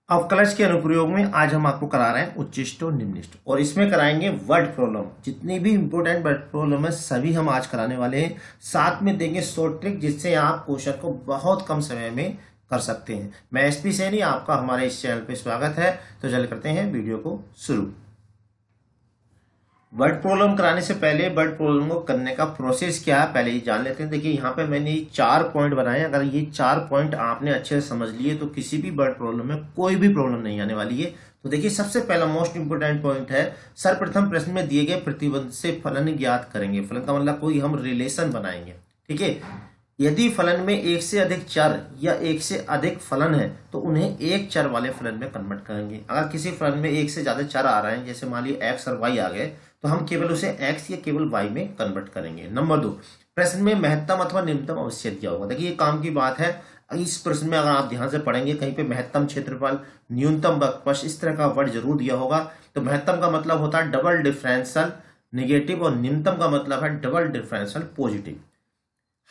अवकलज के अनुप्रयोग में आज हम आपको करा रहे हैं उच्चिष्ट और निम्निष्ट, और इसमें कराएंगे वर्ड प्रॉब्लम। जितनी भी इंपॉर्टेंट वर्ड प्रॉब्लम है सभी हम आज कराने वाले हैं। साथ में देंगे शॉर्ट ट्रिक जिससे आप क्वेश्चन को बहुत कम समय में कर सकते हैं। मैं एसपी सैनी, आपका हमारे इस चैनल पे स्वागत है। तो चल करते हैं वीडियो को शुरू। वर्ड प्रॉब्लम कराने से पहले वर्ड प्रॉब्लम को करने का प्रोसेस क्या है पहले ही जान लेते हैं। देखिए यहाँ पे मैंने 4 पॉइंट बनाए। अगर ये 4 पॉइंट आपने अच्छे से समझ लिए तो किसी भी वर्ड प्रॉब्लम में कोई भी प्रॉब्लम नहीं आने वाली है। तो देखिए सबसे पहला मोस्ट इंपोर्टेंट पॉइंट है, सर्वप्रथम प्रश्न में दिए गए प्रतिबंध से फलन ज्ञात करेंगे। फलन का मतलब कोई हम रिलेशन बनाएंगे। ठीक है, यदि फलन में एक से अधिक चर या एक से अधिक फलन है तो उन्हें एक चर वाले फलन में कन्वर्ट करेंगे। अगर किसी फलन में एक से ज्यादा चर आ रहे हैं, जैसे मान लीजिए एक्स और वाई आ गए, तो हम केवल उसे एक्स या केवल वाई में कन्वर्ट करेंगे। नंबर 2, प्रश्न में महत्तम अथवा निम्नतम अवश्य दिया होगा। देखिए ये काम की बात है। इस प्रश्न में अगर आप ध्यान से पढ़ेंगे कहीं पे महत्तम क्षेत्रफल, न्यूनतम बकपश, इस तरह का वर्ड जरूर दिया होगा। तो महत्तम का मतलब होता है डबल डिफरेंशियल निगेटिव और निम्नतम का मतलब है डबल डिफरेंशियल पॉजिटिव।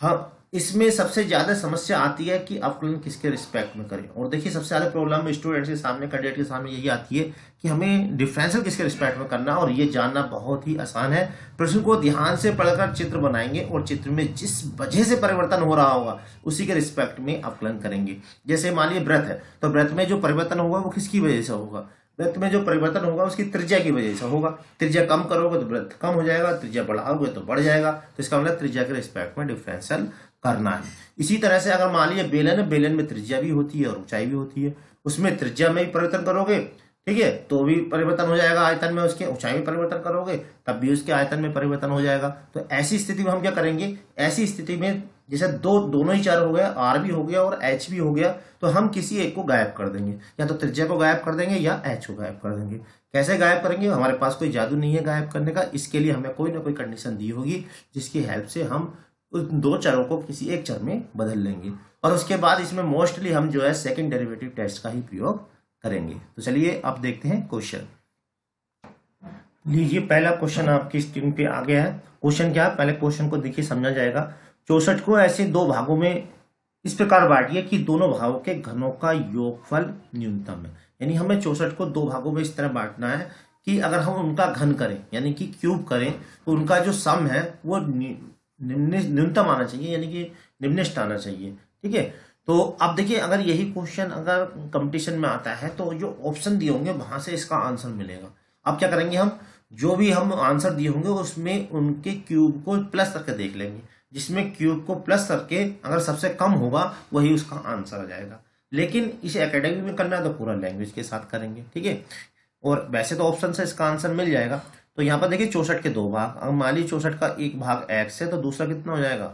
हाँ, इसमें सबसे ज्यादा समस्या आती है कि अवकलन किसके रिस्पेक्ट में करें। और देखिए सबसे ज्यादा प्रॉब्लम स्टूडेंट्स के सामने, कैंडिडेट के सामने यही आती है कि हमें डिफरेंशियल किसके रिस्पेक्ट में करना, और ये जानना बहुत ही आसान है। प्रश्न को ध्यान से पढ़कर चित्र बनाएंगे और चित्र में जिस वजह से परिवर्तन हो रहा होगा उसी के रिस्पेक्ट में अवकलन करेंगे। जैसे मान लीजिए व्रत है, तो व्रत में जो परिवर्तन होगा वो किसकी वजह से होगा? वृत्त में जो परिवर्तन होगा उसकी त्रिज्या की वजह से होगा। त्रिज्या कम करोगे तो वृत्त कम हो जाएगा, त्रिज्या बढ़ाओगे तो बढ़ जाएगा। तो इसका मतलब त्रिज्या के रिस्पेक्ट में डिफरेंशियल करना है। इसी तरह से अगर मान लीजिए बेलन है, बेलन में त्रिज्या भी होती है और ऊंचाई भी होती है, उसमें त्रिज्या में भी परिवर्तन करोगे, ठीक है, तो भी परिवर्तन हो जाएगा आयतन में। उसके ऊंचाई में परिवर्तन करोगे तब भी उसके आयतन में परिवर्तन हो जाएगा। तो ऐसी स्थिति में हम क्या करेंगे? ऐसी स्थिति में जैसे दोनों ही चर हो गया, आर भी हो गया और एच भी हो गया, तो हम किसी एक को गायब कर देंगे। या तो त्रिज्या को गायब कर देंगे या एच को गायब कर देंगे। कैसे गायब करेंगे? हमारे पास कोई जादू नहीं है गायब करने का। इसके लिए हमें कोई ना कोई कंडीशन दी होगी जिसकी हेल्प से हम उन दो चरों को किसी एक चर में बदल लेंगे। और उसके बाद इसमें मोस्टली हम जो है सेकंड डेरिवेटिव टेस्ट का ही प्रयोग करेंगे। तो चलिए अब देखते हैं क्वेश्चन। लीजिए पहला क्वेश्चन आपकी स्क्रीन पे आ गया है। क्वेश्चन क्या है, पहले क्वेश्चन को देखिए समझा जाएगा। 64 को ऐसे दो भागों में इस प्रकार बांटिए कि दोनों भागों के घनों का योगफल न्यूनतम है। यानी हमें 64 को दो भागों में इस तरह बांटना है कि अगर हम उनका घन करें यानी कि क्यूब करें तो उनका जो सम है वो न्यूनतम आना चाहिए, यानी कि निम्निष्ट आना चाहिए। ठीक है, तो अब देखिए अगर यही क्वेश्चन अगर कंपटीशन में आता है तो जो ऑप्शन दिए होंगे वहां से इसका आंसर मिलेगा। अब क्या करेंगे, हम जो भी हम आंसर दिए होंगे उसमें उनके क्यूब को प्लस करके देख लेंगे। जिसमें क्यूब को प्लस करके अगर सबसे कम होगा वही उसका आंसर आ जाएगा। लेकिन इसे एकेडमी में करना है तो पूरा लैंग्वेज के साथ करेंगे। ठीक है, और वैसे तो ऑप्शन से इसका आंसर मिल जाएगा। तो यहाँ पर देखिए 64 के दो भाग, अब मान लीजिए 64 का एक भाग एक्स है तो दूसरा कितना हो जाएगा?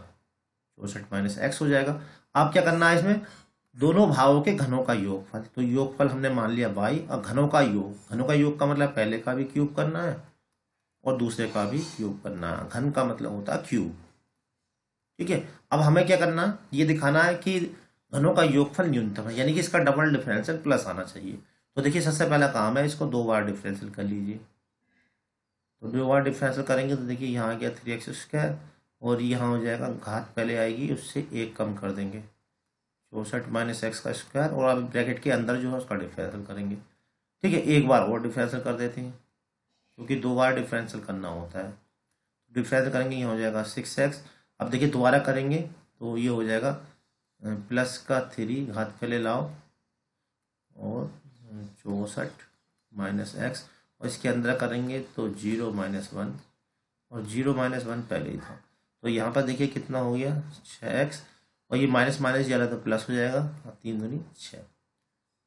64 माइनस एक्स हो जाएगा। आप क्या करना है, इसमें दोनों भावों के घनों का योगफल। तो योगफल हमने मान लिया y, और घनों का योग, घनों का योग का मतलब पहले का भी क्यूब करना है और दूसरे का भी क्यूब करना है। घन का मतलब होता है क्यूब। ठीक है, अब हमें क्या करना है, ये दिखाना है कि घनों का योगफल न्यूनतम है, यानी कि इसका डबल डिफरेंशियल प्लस आना चाहिए। तो देखिए सबसे पहला काम है, इसको दो बार डिफरेंशियल कर लीजिए। तो दो बार डिफरेंशियल करेंगे तो देखिए यहाँ आ गया 3x² और यहाँ हो जाएगा घात पहले आएगी उससे एक कम कर देंगे 64 माइनस एक्स का स्क्वायर, और अब ब्रैकेट के अंदर जो है उसका डिफरेंशियल करेंगे। ठीक है, एक बार और डिफरेंशियल कर देते हैं क्योंकि दो बार डिफरेंशियल करना होता है। डिफरेंशियल करेंगे, ये हो जाएगा 6x। अब देखिए दोबारा करेंगे तो ये हो जाएगा प्लस का 3 घात पहले लाओ और 64 माइनस एक्स, और इसके अंदर करेंगे तो 0 माइनस 1, और 0 माइनस 1 पहले ही था। तो यहाँ पर देखिए कितना हो गया 6x, और ये माइनस माइनस जा रहा तो प्लस हो जाएगा, 3 दूनी 6,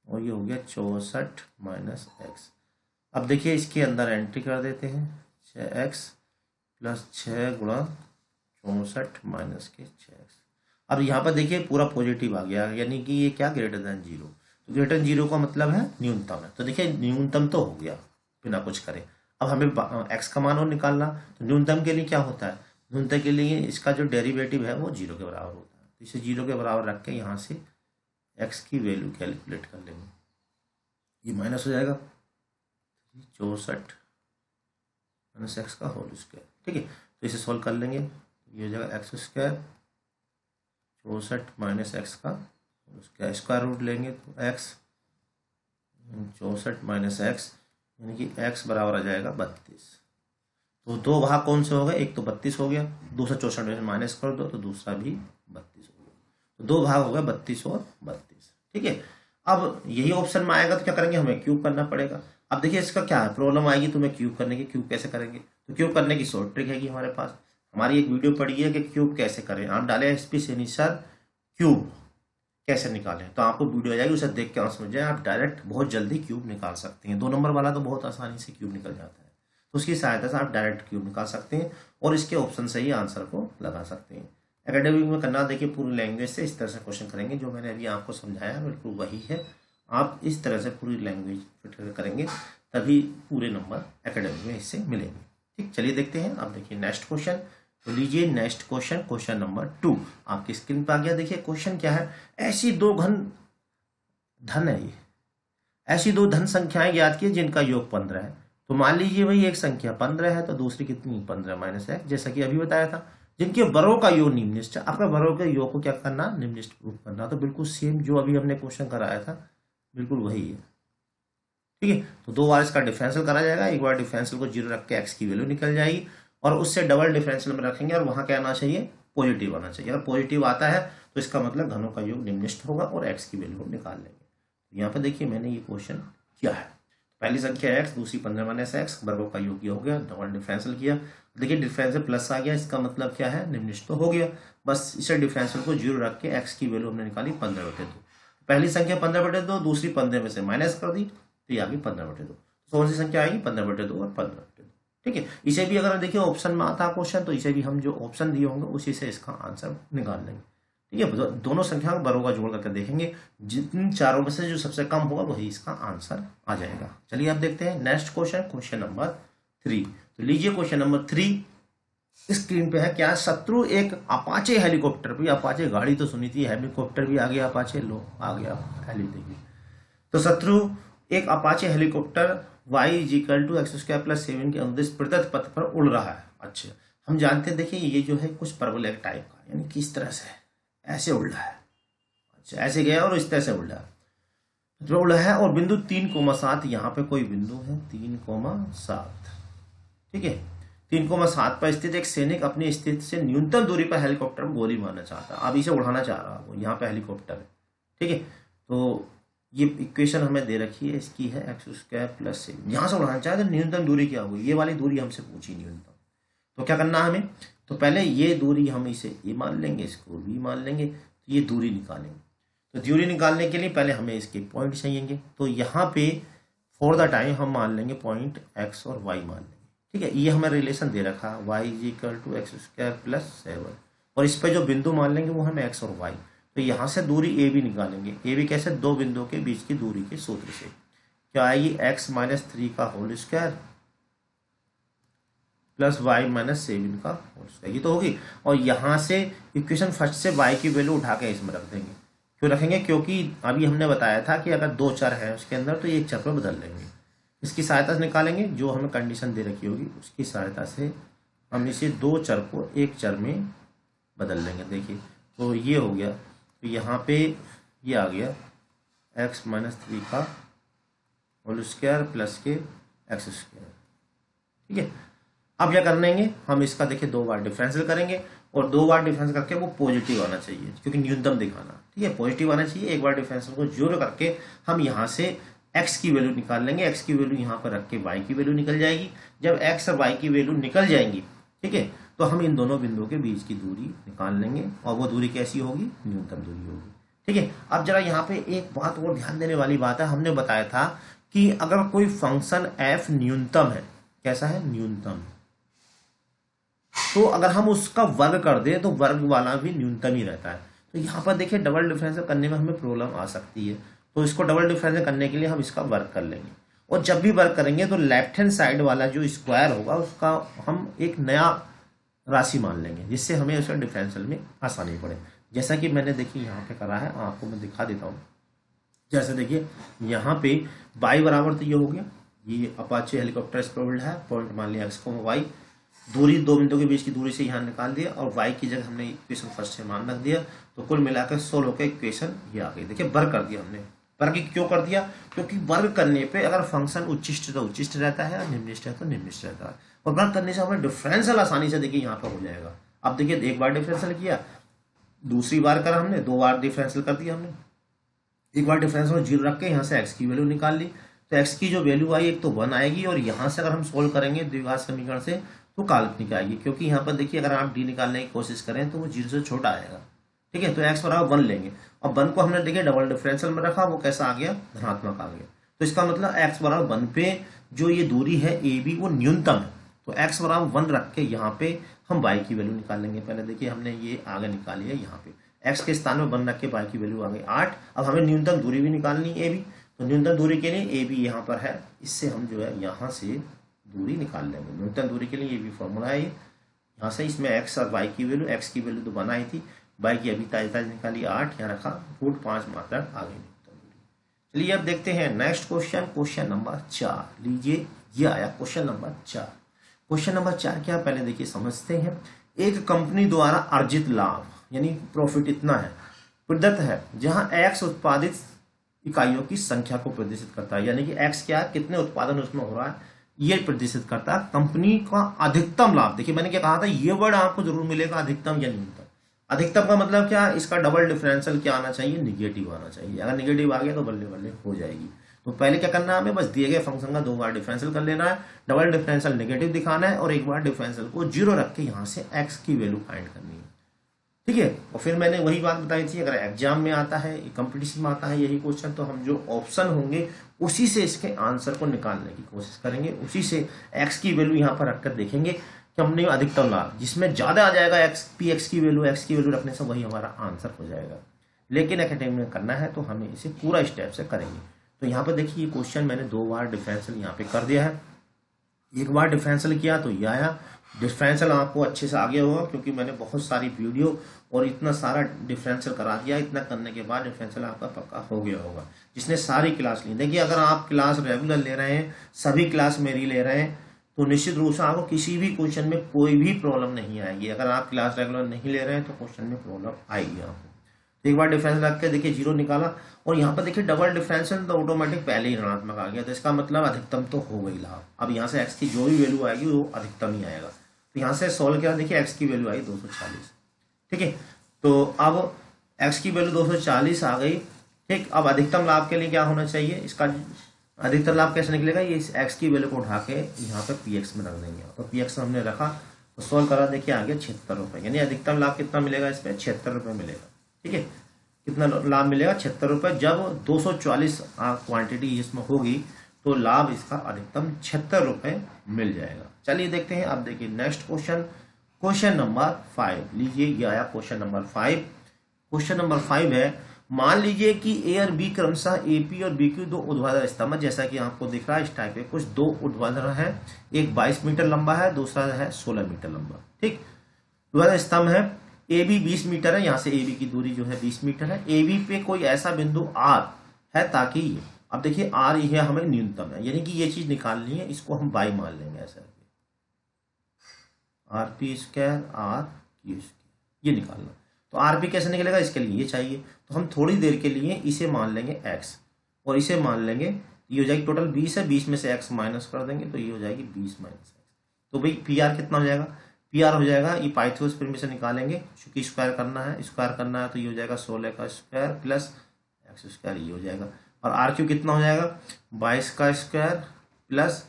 और ये हो गया 64 माइनस एक्स। अब देखिए इसके अंदर एंट्री कर देते हैं 6x प्लस 6 गुणा 64 माइनस के 6x। अब यहाँ पर देखिए पूरा पॉजिटिव आ गया, यानी कि ये क्या ग्रेटर देन 0। तो ग्रेटर देन 0 का मतलब है न्यूनतम है। तो देखिए न्यूनतम तो हो गया बिना कुछ करे। अब हमें एक्स का मान और निकालना, तो न्यूनतम के लिए क्या होता है, न्यूनतम के लिए इसका जो डेरिवेटिव है वो 0 के बराबर होता है। तो इसे 0 के बराबर रख के यहाँ से एक्स की वैल्यू कैलकुलेट कर लेंगे, ये माइनस हो जाएगा 64 माइनस एक्स का होल स्क्वायर। ठीक है, तो इसे सॉल्व कर लेंगे, ये हो जाएगा एक्स स्क्वायर 64 माइनस एक्स का होल स्क्वायर, स्क्वायर रूट लेंगे तो एक्स 64 माइनस एक्स, यानी कि एक्स बराबर आ जाएगा 32। तो दो भाग कौन से हो गए, एक तो 32 हो गया, दूसरा 64 में माइनस कर दो तो दूसरा भी 32 हो गया। तो दो भाग हो गए 32 और 32। ठीक है, अब यही ऑप्शन में आएगा तो क्या करेंगे, हमें क्यूब करना पड़ेगा। अब देखिए इसका क्या है, प्रॉब्लम आएगी तुम्हें क्यूब करने की। क्यूब कैसे करेंगे, तो क्यूब करने की शॉर्ट ट्रिक हैगी हमारे पास। हमारी एक वीडियो पड़ी है कि क्यूब कैसे करें, आप डालें एसपी सर क्यूब कैसे निकालें, तो आपको वीडियो आ जाएगी, उसे देख के आप समझ जाए, आप डायरेक्ट बहुत जल्दी क्यूब निकाल सकते हैं। 2 नंबर वाला तो बहुत आसानी से क्यूब निकल जाता है, तो उसकी सहायता से आप डायरेक्ट क्यूब निकाल सकते हैं और इसके ऑप्शन से ही आंसर को लगा सकते हैं। एकेडमिक में करना, देखिए पूरी लैंग्वेज से इस तरह से क्वेश्चन करेंगे, जो मैंने अभी आपको समझाया बिल्कुल वही है। आप इस तरह से पूरी लैंग्वेज फिट करेंगे तभी पूरे नंबर एकेडमिक में इससे मिलेंगे। ठीक, चलिए देखते हैं। अब देखिए नेक्स्ट क्वेश्चन, तो लीजिए नेक्स्ट क्वेश्चन, क्वेश्चन नंबर 2 आपकी स्क्रीन पर आ गया। देखिए क्वेश्चन क्या है, ऐसी दो धन है, ये ऐसी दो धन संख्याएं ज्ञात की जिनका योग 15 है। तो मान लीजिए भाई एक संख्या 15 है तो दूसरी कितनी, 15 माइनस है, जैसा कि अभी बताया था। जिनके बरों का योग निम्नलिखित है, आपका बरों के योग को क्या करना, निम्नलिखित प्रूफ करना। तो बिल्कुल सेम जो अभी हमने क्वेश्चन कराया था बिल्कुल वही है। ठीक है, तो 2 बार इसका डिफरेंशियल करा जाएगा, एक बार डिफरेंशियल को 0 रख के एक्स की वैल्यू निकल जाएगी और उससे डबल डिफरेंशियल में रखेंगे और वहां क्या आना चाहिए, पॉजिटिव आना चाहिए। अगर पॉजिटिव आता है तो इसका मतलब घनों का योग निम्नलिखित होगा और एक्स की वैल्यू निकाल लेंगे। यहाँ पर देखिए मैंने ये क्वेश्चन किया है, पहली संख्या एक्स, दूसरी 15 माइनस एक्स, वर्गों का योग हो गया, डबल डिफरेंशियल किया। देखिए डिफरेंशियल प्लस आ गया, इसका मतलब क्या है, निम्नलिखित तो हो गया। बस इसे डिफरेंशियल को 0 रख के एक्स की वैल्यू हमने निकाली 15/2। पहली संख्या 15/2, दूसरी 15 में से माइनस कर दी तो ये आ गई 15/2। कौन सी संख्या आएगी, 15/2 और 15/2। ठीक है, इसे भी अगर देखिए ऑप्शन में आता क्वेश्चन तो इसे भी हम जो ऑप्शन दिए होंगे उसी से इसका आंसर निकाल लेंगे। ठीक है, दोनों संख्या बरों का जोड़ करके देखेंगे, जिन चारों में से जो सबसे कम होगा वही इसका आंसर आ जाएगा। चलिए आप देखते हैं नेक्स्ट क्वेश्चन, क्वेश्चन नंबर 3। तो लीजिए क्वेश्चन नंबर 3 स्क्रीन पे है। क्या शत्रु एक अपाचे हेलीकॉप्टर भी, अपाचे गाड़ी तो सुनी थी, हेलीकॉप्टर भी आ गया, अपाचे लो आ गया हेली। देखिए तो शत्रु एक अपाचे हेलीकॉप्टर y = x² + 7 के अनुदिश प्रदत्त पथ पर उड़ रहा है। अच्छा, हम जानते हैं, देखिए ये जो है कुछ परवलैक टाइप का, यानी किस तरह से ऐसे उड़ रहा है। अच्छा, ऐसे गया और इस तरह से उड़ रहा है और बिंदु 3,7 यहाँ पे कोई बिंदु है 3,7। ठीक है, 3,7 पर स्थित एक सैनिक अपनी स्थिति से न्यूनतम दूरी पर हेलीकॉप्टर में गोली मारना चाहता है। अब इसे उड़ाना चाह रहा है, यहाँ पे हेलीकॉप्टर है। ठीक है, तो ये इक्वेशन हमें दे रखी है, इसकी है x² + 7। यहाँ से उड़ाना चाहे तो न्यूनतम दूरी क्या होगी, ये वाली दूरी हमसे पूछी न्यूनतम। तो क्या करना है हमें, तो पहले ये दूरी हम इसे ए मान लेंगे, इसको बी मान लेंगे, तो ये दूरी निकालेंगे। तो दूरी निकालने के लिए पहले हमें इसके पॉइंट चाहिए। तो यहाँ पे फॉर द टाइम हम मान लेंगे पॉइंट x और y मान लेंगे। ठीक है, ये हमें रिलेशन दे रखा है y = x² + 7 और इस पर जो बिंदु मान लेंगे वो हमें x और y। तो यहाँ से दूरी ए भी निकालेंगे। ए भी कैसे, दो बिंदुओं के बीच की दूरी के सूत्र से। क्या आएगी, x - 3 का होल स्क्वायर प्लस y - 7 का होल स्क्वायर, ये तो होगी। और यहाँ से इक्वेशन फर्स्ट से y की वैल्यू उठा के इसमें रख देंगे। क्यों रखेंगे, क्योंकि अभी हमने बताया था कि अगर 2 चर है उसके अंदर तो ये चर पर बदल लेंगे। इसकी सहायता से निकालेंगे, जो हमें कंडीशन दे रखी होगी उसकी सहायता से हम इसे 2 चर को एक चर में बदल लेंगे। देखिए तो ये हो गया, तो यहाँ पे ये आ गया x - 3 का होल स्क्वायर प्लस के x²। ठीक है, अब क्या कर लेंगे हम, इसका देखिए 2 बार डिफरेंशियल करेंगे और 2 बार डिफरेंस करके वो पॉजिटिव आना चाहिए, क्योंकि न्यूनतम दिखाना। ठीक है, पॉजिटिव आना चाहिए। एक बार डिफरेंशियल को 0 करके हम यहाँ से x की वैल्यू निकाल लेंगे। x की वैल्यू यहाँ पर रख के y की वैल्यू निकल जाएगी। जब x और y की वैल्यू निकल जाएंगी, ठीक है, तो हम इन दोनों बिंदुओं के बीच की दूरी निकाल लेंगे और वो दूरी कैसी होगी, न्यूनतम दूरी होगी। ठीक है, अब जरा यहाँ पे एक बात और ध्यान देने वाली बात है। हमने बताया था कि अगर कोई फंक्शन f न्यूनतम है, कैसा है, न्यूनतम, तो अगर हम उसका वर्ग कर दें तो वर्ग वाला भी न्यूनतम ही रहता है। तो यहाँ पर देखिए डबल डिफरेंशियल करने में हमें प्रॉब्लम आ सकती है, तो इसको डबल डिफरेंशियल करने के लिए हम इसका वर्ग कर लेंगे। और जब भी वर्ग करेंगे तो लेफ्ट हैंड साइड वाला जो स्क्वायर होगा उसका हम एक नया राशि मान लेंगे, जिससे हमें उसका डिफरेंशियल में आसानी पड़े। जैसा कि मैंने देखिए यहाँ पे करा है, आपको मैं दिखा देता हूँ। जैसे देखिए यहाँ पे y बराबर तो ये हो गया, ये अपाचे हेलीकॉप्टर स्प्रोल्ड है, पॉइंट मान लिया x को y, दूरी 2 बिंदुओं के बीच की दूरी से यहाँ निकाल दिया और y की जगह हमने इक्वेशन फर्स्ट से मान रख दिया। तो कुल मिलाकर 16 होकर इक्वेशन ये आ गई। देखिए वर्ग कर दिया हमने, वर्ग क्यों कर दिया? क्योंकि वर्ग करने पे अगर फंक्शन उच्चिष्ट तो उच्चिष्ट रहता है और निम्निष्ट है तो निम्निष्ट रहता है, और वर्ग करने से हमें डिफरेंशियल आसानी से देखिए यहाँ पर हो जाएगा। अब देखिए एक बार डिफरेंशियल किया, दूसरी बार करा हमने, 2 बार डिफरेंशियल कर दिया हमने, एक बार डिफरेंशियल 0 रख के यहाँ से एक्स की वैल्यू निकाल ली, तो एक्स की जो वैल्यू आई एक तो 1 आएगी, और यहाँ से अगर हम सोल्व करेंगे द्विघात समीकरण से तो काल्पनिक आएगी, क्योंकि यहाँ पर देखिए अगर आप डी निकालने की कोशिश करें तो वो 0 से छोटा आएगा। ठीक है, तो एक्स बराबर 1 लेंगे, और 1 को हमने देखिए डबल डिफरेंशियल में रखा, वो कैसा आ गया? धनात्मक आ गया। तो इसका मतलब एक्स बराबर 1 पे जो ये दूरी है ए बी वो न्यूनतम है, तो एक्स बराबर 1 रख के यहाँ पे हम वाई की वैल्यू निकाल लेंगे। पहले देखिए हमने ये आगे निकाली है, यहाँ पे एक्स के स्थान में 1 रख के वाई की वैल्यू आ गई 8। अब हमें न्यूनतम दूरी भी निकालनी है ए बी, तो न्यूनतम दूरी के लिए ए बी यहाँ पर है, इससे हम जो है यहाँ से दूरी निकाल लेंगे। न्यूनतम दूरी के लिए ये भी फॉर्मूला है, यहाँ से इसमें एक्स और वाई की वैल्यू, एक्स की वैल्यू तो 1 आई थी, वाई की अभी ताज़ा निकाली 8, यहाँ रखा, √5 मात्रक आ गई न्यूनतम दूरी। चलिए अब देखते हैं नेक्स्ट क्वेश्चन, क्वेश्चन नंबर 4। लीजिए ये आया क्वेश्चन नंबर 4। क्वेश्चन नंबर 4 क्या, पहले देखिए समझते हैं। एक कंपनी द्वारा अर्जित लाभ यानी प्रॉफिट इतना है प्रदत्त है, जहां एक्स उत्पादित इकाइयों की संख्या को प्रदर्शित करता है, यानी कि एक्स क्या, कितने उत्पादन उसमें हो रहा है ये प्रदर्शित करता है। कंपनी का अधिकतम लाभ, देखिए मैंने क्या कहा था, ये वर्ड आपको जरूर मिलेगा, अधिकतम या न्यूनतम। अधिकतम का मतलब क्या, इसका डबल डिफरेंशियल क्या आना चाहिए? निगेटिव आना चाहिए। अगर निगेटिव आ गया तो बल्ले बल्ले हो जाएगी। तो पहले क्या करना है हमें, बस दिए गए फंक्शन का 2 बार डिफरेंशियल कर लेना है, डबल डिफरेंशियल नेगेटिव दिखाना है, और एक बार डिफरेंशियल को 0 रख के यहाँ से एक्स की वैल्यू फाइंड करनी है। ठीक है, और फिर मैंने वही बात बताई थी, अगर एग्जाम में आता है, कंपटीशन में आता है यही क्वेश्चन, तो हम जो ऑप्शन होंगे उसी से इसके आंसर को निकालने की कोशिश करेंगे, उसी से एक्स की वैल्यू यहाँ पर रखकर देखेंगे कि हमने अधिकतम लाभ, जिसमें ज्यादा आ जाएगा एक्स पी एक्स की वैल्यू रखने से वही हमारा आंसर हो जाएगा। लेकिन एकेडमी में करना है तो हमें इसे पूरा स्टेप से करेंगे। तो यहाँ पर देखिए ये क्वेश्चन मैंने 2 बार डिफरेंशियल यहाँ पे कर दिया है, एक बार डिफरेंशियल किया तो ये आया। डिफरेंशियल आपको अच्छे से आ गया होगा, क्योंकि मैंने बहुत सारी वीडियो और इतना सारा डिफरेंशियल करा दिया। इतना करने के बाद डिफरेंशियल आपका पक्का हो गया होगा, जिसने सारी क्लास ली। देखिए अगर आप क्लास रेगुलर ले रहे हैं, सभी क्लास मेरी ले रहे हैं, तो निश्चित रूप से आपको किसी भी क्वेश्चन में कोई भी प्रॉब्लम नहीं आएगी। अगर आप क्लास रेगुलर नहीं ले रहे हैं तो क्वेश्चन में प्रॉब्लम आएगी आपको। तो एक बार डिफरेंशियल रख के देखिए 0 निकाला, और यहाँ पर देखिए डबल डिफरेंशियल तो ऑटोमेटिक पहले ही ऋणात्मक आ गया, तो इसका मतलब अधिकतम तो हो गई लाभ। अब यहाँ से एक्स की जो भी वैल्यू आएगी वो अधिकतम ही आएगा। तो यहाँ से सोल्व किया, देखिए एक्स की वैल्यू आई 240। ठीक है, तो अब एक्स की वैल्यू 240 आ गई। ठीक, अब अधिकतम लाभ के लिए क्या होना चाहिए, इसका अधिकतम लाभ कैसे निकलेगा, ये इस एक्स की वैल्यू को उठा के यहाँ पे पी एक्स में रख देंगे। तो पी एक्स हमने रखा तो सोल्व करा, देखिए आ गया 76 रुपये, यानी अधिकतम लाभ कितना मिलेगा इसमें, 76 रुपये मिलेगा। ठीक है, कितना लाभ मिलेगा, 76 रुपये। जब 240 क्वांटिटी इसमें होगी तो लाभ इसका अधिकतम 76 रुपये मिल जाएगा। चलिए देखते हैं, अब देखिए नेक्स्ट क्वेश्चन, क्वेश्चन नंबर 5। लीजिए ये आया क्वेश्चन नंबर 5। क्वेश्चन नंबर 5 है, मान लीजिए कि ए और बी क्रमशः एपी और बी की 2 ऊर्ध्वाधर स्तंभ, जैसा कि आपको दिख रहा है इस टाइप के कुछ 2 ऊर्ध्वाधर है, एक 22 मीटर लंबा है, दूसरा है 16 मीटर लंबा। ठीक, ऊर्ध्वाधर स्तंभ है, ए बी 20 मीटर है, यहाँ से ए बी की दूरी जो है 20 मीटर है। ए बी पे कोई ऐसा बिंदु आर है ताकि ये, अब देखिए आर ये हमें न्यूनतम है, यानी कि ये चीज निकालनी है, इसको हम बाई मान लेंगे ऐसा, r p square r q square, ये निकालना। तो आर पी कैसे निकलेगा, इसके लिए ये चाहिए, तो हम थोड़ी देर के लिए इसे मान लेंगे एक्स, और इसे मान लेंगे, ये हो जाएगी टोटल 20 है, 20 में से एक्स माइनस कर देंगे तो ये हो जाएगी 20 माइनस एक्स। तो भाई पी आर कितना हो जाएगा, पी आर हो जाएगा, ये पाइथागोरस थ्योरम से निकालेंगे, क्योंकि स्क्वायर करना है तो ये हो जाएगा 16 का स्क्वायर प्लस एक्स स्क्वायर, ये हो जाएगा। और आर क्यू कितना हो जाएगा, 22 का स्क्वायर प्लस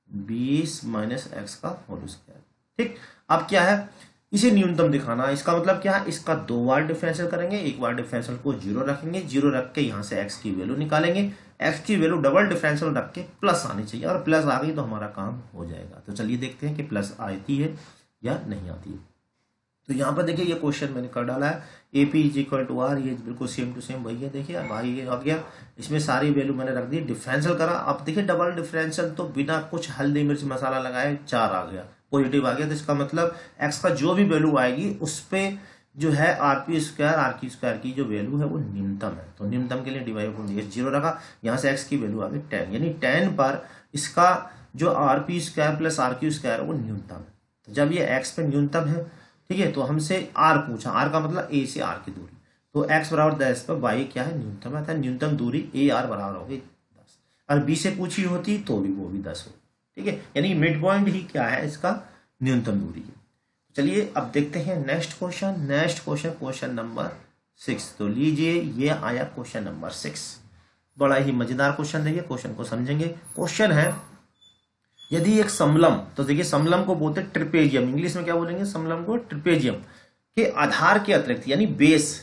20 माइनस एक्स का होल स्क्वायर। ठीक, अब क्या है, इसे न्यूनतम दिखाना है। इसका मतलब क्या है, इसका 2 बार डिफरेंशियल करेंगे, एक बार डिफरेंशियल को 0 रखेंगे, 0 रख के यहाँ से एक्स की वैल्यू निकालेंगे, एक्स की वैल्यू डबल डिफरेंशियल रख के प्लस आनी चाहिए, और प्लस आ गई तो हमारा काम हो जाएगा। तो चलिए देखते हैं कि प्लस आती है या नहीं आती है। तो यहाँ पर देखिए ये क्वेश्चन मैंने कर डाला है, a p is equal to r, ये बिल्कुल सेम टू सेम वही है। देखिए अब ये आ गया, इसमें सारी वैल्यू मैंने रख दी, डिफरेंशियल करा। अब देखिए डबल डिफरेंशियल तो बिना कुछ हल्दी मिर्च मसाला लगाए 4 आ गया, पॉजिटिव आ गया, तो इसका मतलब एक्स का जो भी वैल्यू आएगी उस पर जो है r p square r q square की जो वैल्यू है वो न्यूनतम है। तो न्यूनतम के लिए डिवाइड को 0 रखा, यहाँ से एक्स की वैल्यू आ गई 10, यानी 10 पर इसका जो r p square plus r q square वो न्यूनतम है। तो जब ये एक्स पे न्यूनतम है, ठीक है, तो हमसे आर पूछा, आर का मतलब ए से आर की दूरी, तो x बराबर 10 पर y क्या है, न्यूनतम आता है। न्यूनतम दूरी ए आर बराबर होगी 10। अगर बी से पूछी होती तो भी वो भी 10 हो, ठीक है। यानी मिड पॉइंट ही क्या है, इसका न्यूनतम दूरी है। चलिए अब देखते हैं नेक्स्ट क्वेश्चन। Question number 6। तो लीजिए ये आया क्वेश्चन नंबर 6। बड़ा ही मजेदार क्वेश्चन, देखिए क्वेश्चन को समझेंगे। क्वेश्चन है यदि एक समलम, तो देखिए समलम को बोलते हैं ट्रिपेजियम, इंग्लिश में क्या बोलेंगे, समलम को ट्रिपेजियम के आधार के अतिरिक्त यानी बेस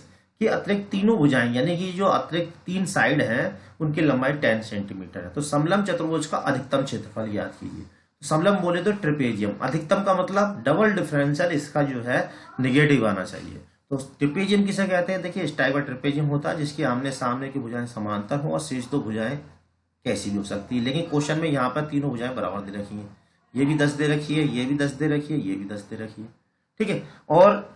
के अतिरिक्त तीनों भुजाएं, यानी कि जो अतिरिक्त 3 साइड हैं उनकी लंबाई 10 सेंटीमीटर है। तो समलम चतुर्भुज का अधिकतम क्षेत्रफल याद कीजिए। तो समलम बोले तो ट्रिपेजियम, अधिकतम का मतलब डबल डिफरेंशियल इसका जो है निगेटिव आना चाहिए। तो ट्रिपेजियम किसे कहते हैं, देखिए इस टाइप का ट्रिपेजियम होता है जिसकी आमने सामने की भुजाएं समांतर हो और शेष 2 भुजाएं कैसी भी हो सकती है। लेकिन क्वेश्चन में यहाँ पर तीनों भुजाएं बराबर दे रखी हैं, ये भी 10 दे रखी है, ये भी 10 दे रखी है, ये भी 10 दे रखी है, ठीक है। और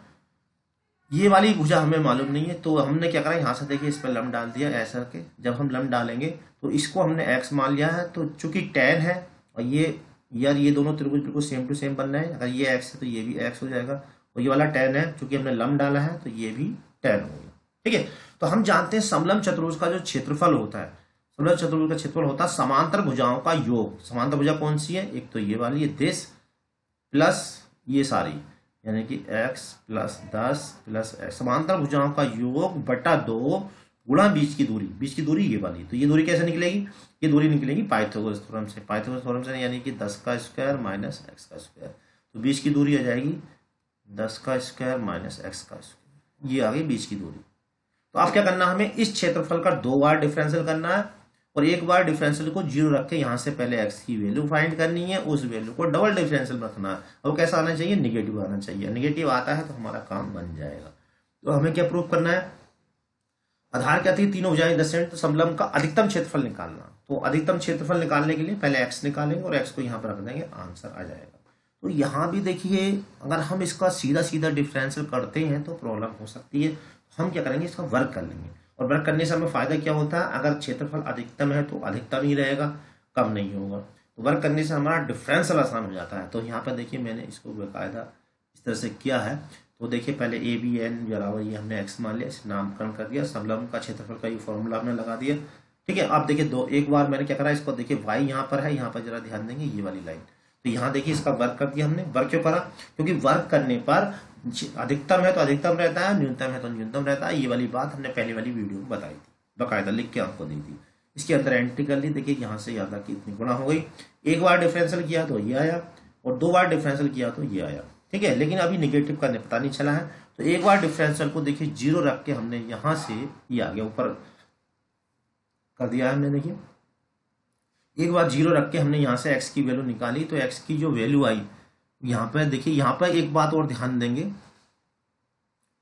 ये वाली भुजा हमें मालूम नहीं है, तो हमने क्या करा, यहाँ से देखिए इस पर लम्ब डाल दिया ऐसा करके। जब हम लम्ब डालेंगे तो इसको हमने x मान लिया है, तो चूंकि tan है और ये दोनों त्रिभुज बिल्कुल सेम टू सेम बन रहे हैं। अगर ये x है तो ये भी x हो जाएगा, और ये वाला tan है, चूंकि हमने लम्ब डाला है तो ये भी tan हो गया, ठीक है। तो हम जानते हैं समलम चतुर्भुज का जो क्षेत्रफल होता है, समलम चतुर्भुज का क्षेत्रफल होता है समांतर भुजाओं का योग। समांतर भुजा कौन सी है, एक तो ये वाली, ये 10 प्लस ये सारी, यानी कि x प्लस 10 प्लस x, समांतर भुजाओं का योग बटा 2 गुणा बीच की दूरी ये वाली। तो ये दूरी कैसे निकलेगी, ये दूरी निकलेगी पाइथागोरस थ्योरम से, यानी कि 10 का स्क्वायर माइनस x का स्क्वायर। तो बीच की दूरी आ जाएगी 10 का स्क्वायर माइनस x का स्क्वायर, ये आ गई बीच की दूरी। तो आप क्या करना, हमें इस क्षेत्रफल का 2 बार डिफरेंशियल करना है और एक बार डिफरेंशियल को 0 रख के यहाँ से पहले x की वैल्यू फाइंड करनी है, उस वैल्यू को डबल डिफरेंशियल रखना है। और कैसा आना चाहिए, निगेटिव आना चाहिए। निगेटिव आता है तो हमारा काम बन जाएगा। तो हमें क्या प्रूव करना है, आधार क्या थी, तीनों भुजाएं 10 सेंट, तो समलम का अधिकतम क्षेत्रफल निकालना। तो अधिकतम क्षेत्रफल निकालने के लिए पहले x निकालेंगे और x को यहाँ पर रख देंगे, आंसर आ जाएगा। तो यहाँ भी देखिए अगर हम इसका सीधा सीधा डिफरेंशियल करते हैं तो प्रॉब्लम हो सकती है। हम क्या करेंगे, इसका वर्क कर लेंगे, और वर्क करने से हमें फायदा क्या होता है, अगर क्षेत्रफल अधिकतम है तो अधिकतम ही रहेगा, कम नहीं होगा। तो वर्क करने से हमारा डिफरेंशियल आसान हो जाता है। तो यहाँ पर देखिए मैंने इसको बाकायदा इस तरह से किया है। तो देखिए पहले ए बी एन बराबर ये हमने x मान लिया, इसे नामकरण कर दिया, समलम का क्षेत्रफल का ये फॉर्मूला हमने लगा दिया, ठीक है। आप देखिए एक बार मैंने क्या करा, इसको देखिए y यहाँ पर है, यहाँ पर जरा ध्यान देंगे ये वाली लाइन। तो यहाँ देखिए इसका वर्क कर दिया हमने। वर्क क्यों करा, क्योंकि वर्क करने पर अधिकतम है तो अधिकतम रहता है, न्यूनतम है तो न्यूनतम रहता है। ये वाली बात हमने पहले वाली वीडियो में बताई थी, बाकायदा लिख के आपको दी थी। इसके अंदर एंट्री कर ली, देखिए यहाँ से याद की इतनी गुणा हो गई। एक बार डिफरेंशियल किया तो ये आया और 2 बार डिफरेंशियल किया तो ये आया, ठीक है। लेकिन अभी निगेटिव का पता नहीं चला है, तो एक बार डिफरेंशियल को देखिए 0 रख के हमने यहाँ से ये आ गया ऊपर कर दिया है हमने। देखिए एक बार 0 रख के हमने यहाँ से x की वैल्यू निकाली, तो x की जो वैल्यू आई यहाँ पर देखिए, यहाँ पर एक बात और ध्यान देंगे,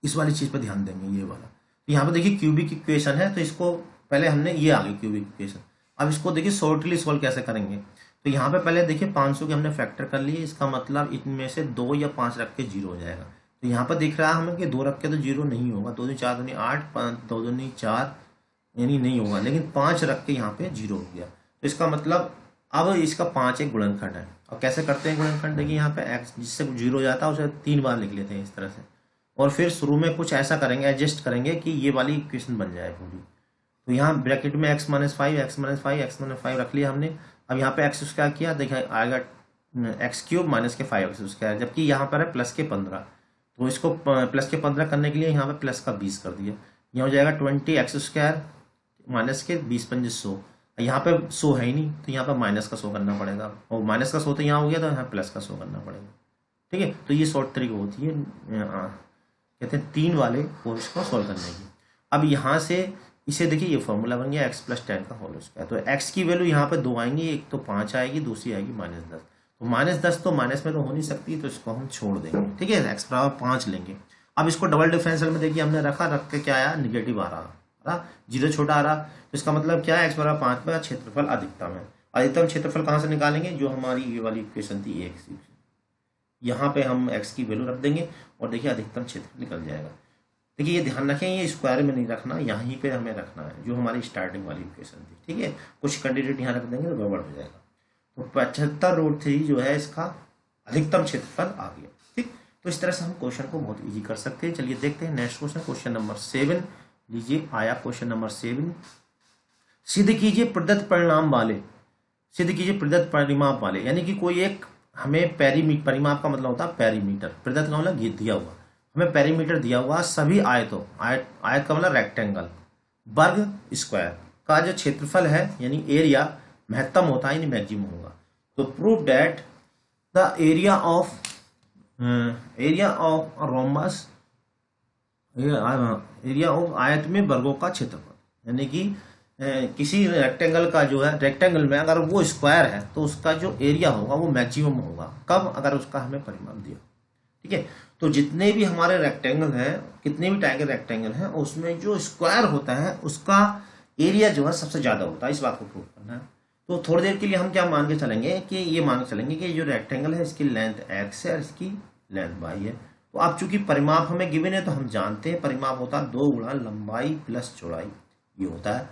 इस वाली चीज पर ध्यान देंगे, ये वाला। तो यहाँ पर देखिए क्यूबिक इक्वेशन है, तो इसको पहले हमने ये आ गई क्यूबिक इक्वेशन। अब इसको देखिए शॉर्टली सॉल्व कैसे करेंगे। तो यहाँ पे पहले देखिए 500 के हमने फैक्टर कर लिए, इसका मतलब इनमें से 2 या 5 रख के 0 हो जाएगा। तो यहाँ पर दिख रहा है हमें कि 2 रख के तो 0 नहीं होगा, 2 दूनी 4 दूनी 8, 2 दूनी 4 यानी नहीं होगा, लेकिन 5 रख के यहाँ पे 0 हो गया। तो इसका मतलब अब इसका 5 एक गुणनखंड है। और कैसे करते हैं गुणनखंड, देखिए यहाँ पे x जिससे 0 हो जाता है उसे 3 बार लिख लेते हैं इस तरह से, और फिर शुरू में कुछ ऐसा करेंगे, एडजस्ट करेंगे कि ये वाली इक्वेशन बन जाए पूरी। तो यहाँ ब्रैकेट में x - 5 x - 5 x - 5 रख लिया हमने। अब यहाँ पे x स्क्वायर किया, देखिए आएगा x³ माइनस के 5x स्क्वायर, जबकि यहाँ पर है प्लस के 15। तो इसको प्लस के 15 करने के लिए यहाँ पे प्लस का 20 कर दिया, यहाँ हो जाएगा 20x स्क्वायर माइनस के 20 × 5 100। यहाँ पे 100 है ही नहीं, तो यहाँ पर माइनस का 100 करना पड़ेगा, और माइनस का 100 तो यहाँ हो गया, तो यहाँ प्लस का 100 करना पड़ेगा, ठीक है। तो ये शॉर्ट तरीका होती है कहते हैं 3 वाले कोर्स को सॉल्व करने की। अब यहाँ से इसे देखिए ये फॉर्मूला बन गया x + 10 का होल स्क्वायर। तो x की वैल्यू यहाँ पे 2 आएंगी, एक तो 5 आएगी, दूसरी आएगी -10। तो -10 तो माइनस में तो हो नहीं सकती, तो इसको हम छोड़ देंगे, ठीक है। x बराबर 5 लेंगे। अब इसको डबल डिफरेंशियल में देखिए हमने रख के क्या आया, निगेटिव आ रहा, 0 छोटा आ रहा। तो इसका मतलब क्या है, x बराबर 5 पर क्षेत्रफल अधिकतम है। अधिकतम क्षेत्रफल कहाँ से निकालेंगे, जो हमारी ये वाली इक्वेशन थी x, यहाँ पे हम x की वैल्यू रख देंगे और देखिए अधिकतम क्षेत्रफल निकल जाएगा। देखिए ये ध्यान रखें, ये स्क्वायर में नहीं रखना, यहीं पे हमें रखना है जो हमारी स्टार्टिंग वाली इक्वेशन थी, ठीक है। कुछ कैंडिडेट यहाँ रख देंगे तो गड़बड़ हो जाएगा। तो 75√3 जो है इसका अधिकतम क्षेत्रफल आ गया, ठीक। तो इस तरह से हम क्वेश्चन को बहुत इजी कर सकते हैं। चलिए देखते हैं नेक्स्ट क्वेश्चन, क्वेश्चन नंबर 7 लीजिए। आया क्वेश्चन नंबर 7, सिद्ध कीजिए प्रदत्त परिणाम वाले, सिद्ध कीजिए प्रदत्त परिमाप वाले, यानी कि कोई एक हमें पेरीमीटर, परिमाप का मतलब होता है पेरीमीटर, प्रदत्त का मतलब दिया हुआ, हमें पेरीमीटर दिया हुआ सभी आयतों, आयत का मतलब रेक्टेंगल, वर्ग स्क्वायर का जो क्षेत्रफल है यानी एरिया महत्तम होता है यानी मैक्सिमम होगा। तो prove that the area of rhombus, area of आयत में वर्गों का क्षेत्रफल, यानी कि किसी रेक्टेंगल का जो है, रेक्टेंगल में अगर वो स्क्वायर है तो उसका जो एरिया होगा वो मैक्सिमम होगा, कब, अगर उसका हमें परिमाप दिया। ठीक है, तो जितने भी हमारे रेक्टेंगल हैं, कितने भी टाइप के रेक्टेंगल हैं, उसमें जो स्क्वायर होता है उसका एरिया जो है सबसे ज्यादा होता है, इस बात को प्रूव करना है। तो थोड़ी देर के लिए हम क्या मान के चलेंगे कि ये मान के चलेंगे कि जो रेक्टेंगल है इसकी लेंथ x है और इसकी लेंथ y है। तो अब चूंकि परिमाप हमें गिवन है तो हम जानते हैं परिमाप होता है 2 गुणा लंबाई प्लस चौड़ाई, ये होता है।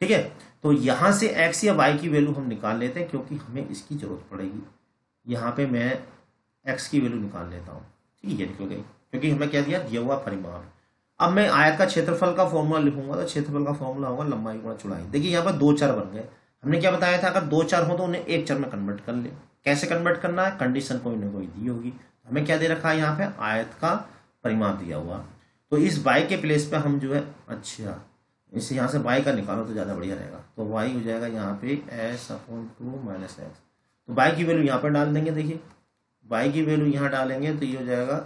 ठीक है, तो यहां से x या y की वैल्यू हम निकाल लेते हैं क्योंकि हमें इसकी जरूरत पड़ेगी। यहाँ पे मैं x की वैल्यू निकाल लेता हूँ। ठीक है, निकल गई, क्योंकि हमें क्या दिया हुआ परिमाप। अब मैं आयत का क्षेत्रफल का फॉर्मूला लिखूंगा तो क्षेत्रफल का फॉर्मूला होगा लंबाई गुणा चौड़ाई। देखिए यहाँ पर 2 चर बन गए, हमने क्या बताया था, अगर 2 चर हो तो उन्हें 1 चर में कन्वर्ट कर ले। कैसे कन्वर्ट करना है, कंडीशन कोई ना कोई दी होगी। हमें क्या दे रखा है यहाँ पे, आयत का परिमाप दिया हुआ। तो इस y के प्लेस पे हम जो है, अच्छा इसे यहाँ से y का निकालो तो ज्यादा बढ़िया रहेगा। तो y हो जाएगा यहाँ पे s/2 माइनस एक्स। तो y की वैल्यू यहाँ पर डाल देंगे। देखिए y की वैल्यू यहाँ डालेंगे तो ये हो जाएगा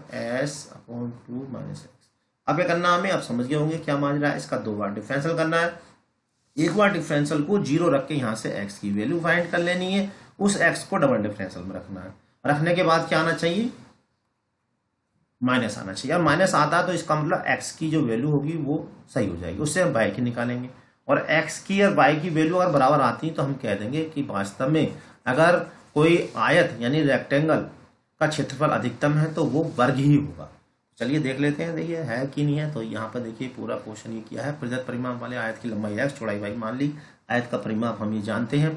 s/2 माइनस एक्स। अब क्या करना हमें, आप समझ गए होंगे क्या मान रहा है, इसका 2 बार डिफरेंशियल करना है। एक बार डिफरेंशियल को 0 रख के यहाँ से x की वैल्यू फाइंड कर लेनी है, उस x को डबल डिफरेंशियल में रखना है। रखने के बाद क्या आना चाहिए, माइनस आना चाहिए। अब माइनस आता है तो इसका मतलब x की जो वैल्यू होगी वो सही हो जाएगी, उससे हम y की निकालेंगे। और x की और y की वैल्यू अगर बराबर आती है तो हम कह देंगे कि वास्तव में अगर कोई आयत यानी रेक्टेंगल का क्षेत्रफल अधिकतम है तो वो वर्ग ही होगा। चलिए देख लेते हैं, देखिए है कि नहीं है। तो यहाँ पर देखिए पूरा क्वेश्चन ये किया है, प्रदत्त परिमाप वाले आयत की लंबाई x चौड़ाई y मान ली, आयत का परिमाप हम ये जानते हैं।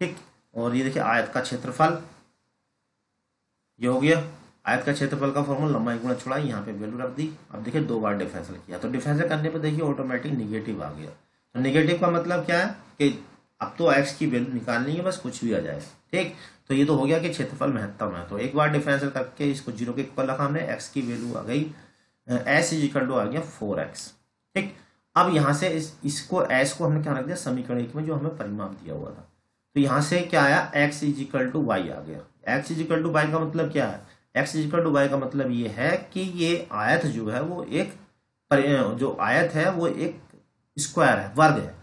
ठीक, और ये देखिए आयत का क्षेत्रफल ये हो गया, आयत का क्षेत्रफल का फॉर्मूला लंबाई गुणा चौड़ाई, यहाँ पे वैल्यू रख दी। अब देखिए 2 बार डिफरेंशियल किया तो डिफरेंशियल करने पर देखिए ऑटोमेटिक निगेटिव आ गया। तो निगेटिव का मतलब क्या है कि अब तो x की वैल्यू निकालनी है, बस कुछ भी आ जाए। ठीक, तो ये तो हो गया कि क्षेत्रफल महत्तम है। तो एक बार डिफरेंशियल करके इसको 0 के इक्वल रखा हमने, x की वैल्यू आ गई s आ गया 4x। ठीक, अब यहाँ से इसको s को हमने क्या रख दिया, समीकरण 1 में जो हमें परिमाप दिया हुआ था। तो यहाँ से क्या आया, x y आ गया। x y का मतलब क्या है, x y का मतलब ये है कि ये आयत जो है वो एक जो आयत है वो एक स्क्वायर है, वर्ग है।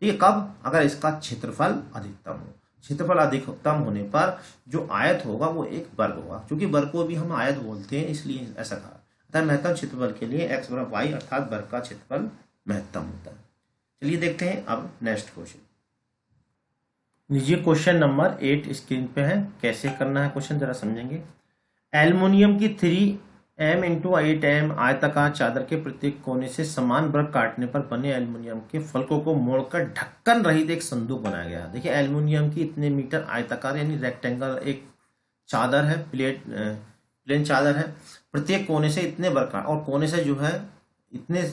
ठीक है, कब, अगर इसका क्षेत्रफल अधिकतम हो। क्षेत्रफल अधिकतम होने पर जो आयत होगा वो एक वर्ग होगा, क्योंकि वर्ग को भी हम आयत बोलते हैं इसलिए ऐसा कहा। अतः महत्तम क्षेत्रफल के लिए x बराबर y अर्थात वर्ग का क्षेत्रफल महत्तम होता है। चलिए देखते हैं अब नेक्स्ट क्वेश्चन। लीजिए क्वेश्चन नंबर 8 स्क्रीन पे है, कैसे करना है क्वेश्चन जरा समझेंगे। एल्युमिनियम की 3m × 8m आयताकार चादर के प्रत्येक कोने से समान वर्ग काटने पर बने एल्युमिनियम के फलकों को मोड़कर ढक्कन रहित एक संदूक बनाया गया। देखिए एल्युमिनियम की इतने मीटर आयताकार यानी रेक्टेंगल एक चादर है, प्लेन चादर है, प्रत्येक कोने से इतने वर्ग काट, और कोने से जो है इतने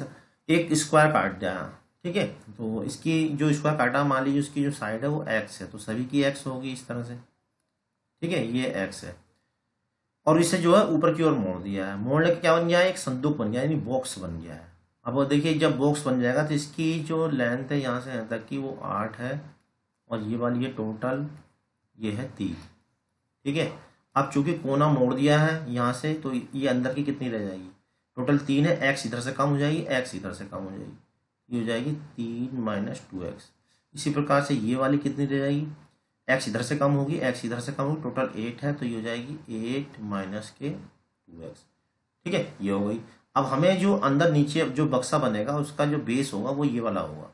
एक स्क्वायर काट दिया। ठीक है, तो इसकी जो स्क्वायर काटा, मान लीजिए उसकी जो साइड है वो x है, तो सभी की x होगी इस तरह से। ठीक है, ये x है, और इसे जो है ऊपर की ओर मोड़ दिया है। मोड़ने के क्या बन गया है, एक संदूक बन गया यानी बॉक्स बन गया है। अब वो देखिए जब बॉक्स बन जाएगा तो इसकी जो लेंथ है यहाँ से यहाँ तक की वो 8 है, और ये वाली ये टोटल ये है 3। ठीक है, अब चूंकि कोना मोड़ दिया है यहाँ से तो ये अंदर की कितनी रह जाएगी, टोटल 3 है, x इधर से कम हो जाएगी, x इधर से कम हो जाएगी, ये हो जाएगी 3 - 2x। इसी प्रकार से ये वाली कितनी रह जाएगी, x इधर से कम होगी, x इधर से कम होगी, टोटल 8 है तो ये हो जाएगी 8 - 2x। ठीक है, ये हो गई। अब हमें जो अंदर नीचे जो बक्सा बनेगा उसका जो बेस होगा वो ये वाला होगा,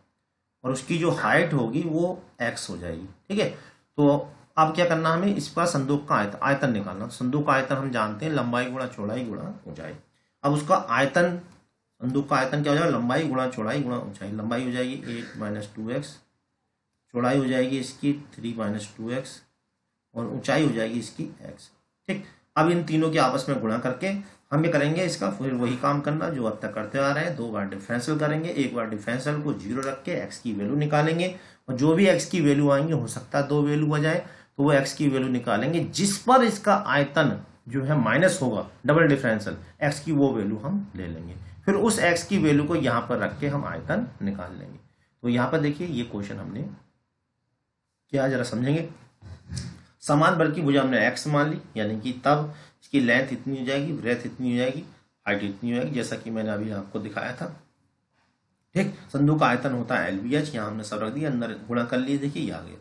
और उसकी जो हाइट होगी वो x हो जाएगी। ठीक है, तो अब क्या करना, हमें इस पर संदूक का आयतन निकालना। संदूक का आयतन हम जानते हैं लंबाई गुणा चौड़ाई गुणा ऊंचाई। अब उसका आयतन, संदूक का आयतन क्या हो जाएगा, लंबाई गुणा चौड़ाई गुणा ऊंचाई। लंबाई हो जाएगी 8 - 2x, चौड़ाई हो जाएगी इसकी 3 - 2x, और ऊंचाई हो जाएगी इसकी x। ठीक, अब इन तीनों के आपस में गुणा करके हम ये करेंगे इसका फिर वही काम करना जो अब तक करते आ रहे हैं, 2 बार डिफरेंशियल करेंगे, एक बार डिफरेंशियल को 0 रख के x की वैल्यू निकालेंगे और जो भी x की वैल्यू आएंगे, हो सकता है 2 वैल्यू आ जाए, तो वो x की वैल्यू निकालेंगे जिस पर इसका आयतन जो है माइनस होगा डबल डिफरेंशियल x की, वो वैल्यू हम ले लेंगे। फिर उस x की वैल्यू को यहाँ पर रख के हम आयतन निकाल लेंगे। तो यहाँ पर देखिए ये क्वेश्चन हमने क्या, जरा समझेंगे। समान बल की भुजा हमने x मान ली, यानी कि तब इसकी लेंथ इतनी हो जाएगी, ब्रेथ इतनी हो जाएगी, हाइट इतनी हो जाएगी, जैसा कि मैंने अभी आपको दिखाया था। ठीक, संदूक का आयतन होता है LBH, यहाँ हमने सब रख दिया, अंदर गुणा कर लिए, देखिए ये आ गया।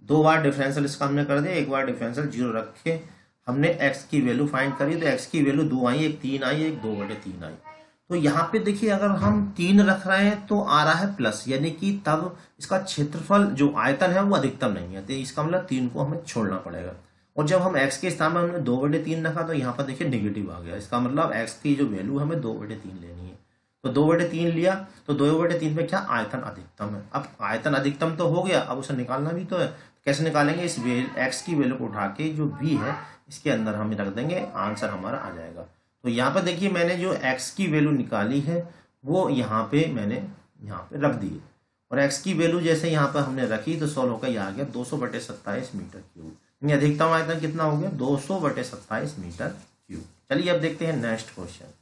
2 बार डिफरेंशियल इसका हमने कर दिया, एक बार डिफरेंशियल 0 रख के हमने x की वैल्यू फाइंड करी, तो x की वैल्यू 2 आई, एक 3 आई, एक 2/3 आई। तो यहाँ पे देखिए अगर हम 3 रख रहे हैं तो आ रहा है प्लस, यानी कि तब इसका क्षेत्रफल जो आयतन है वो अधिकतम नहीं है, तो इसका मतलब 3 को हमें छोड़ना पड़ेगा। और जब हम x के स्थान पर हमने 2/3 रखा तो यहाँ पर देखिए नेगेटिव आ गया, इसका मतलब x की जो वैल्यू हमें 2/3 लेनी है। तो 2/3 लिया, तो 2/3 में क्या, आयतन अधिकतम है। अब आयतन अधिकतम तो हो गया, अब उसे निकालना भी तो है। कैसे निकालेंगे, इस x की वैल्यू को उठा के जो v है इसके अंदर हम रख देंगे, आंसर हमारा आ जाएगा। तो यहाँ पर देखिए मैंने जो x की वैल्यू निकाली है वो यहाँ पे मैंने यहाँ पे रख दी, और x की वैल्यू जैसे यहाँ पर हमने रखी तो सॉल्व होकर यह आ गया 200/27 मीटर क्यूब। अधिकतम आयतन कितना हो गया, 200/27 मीटर क्यूब। चलिए अब देखते हैं नेक्स्ट क्वेश्चन।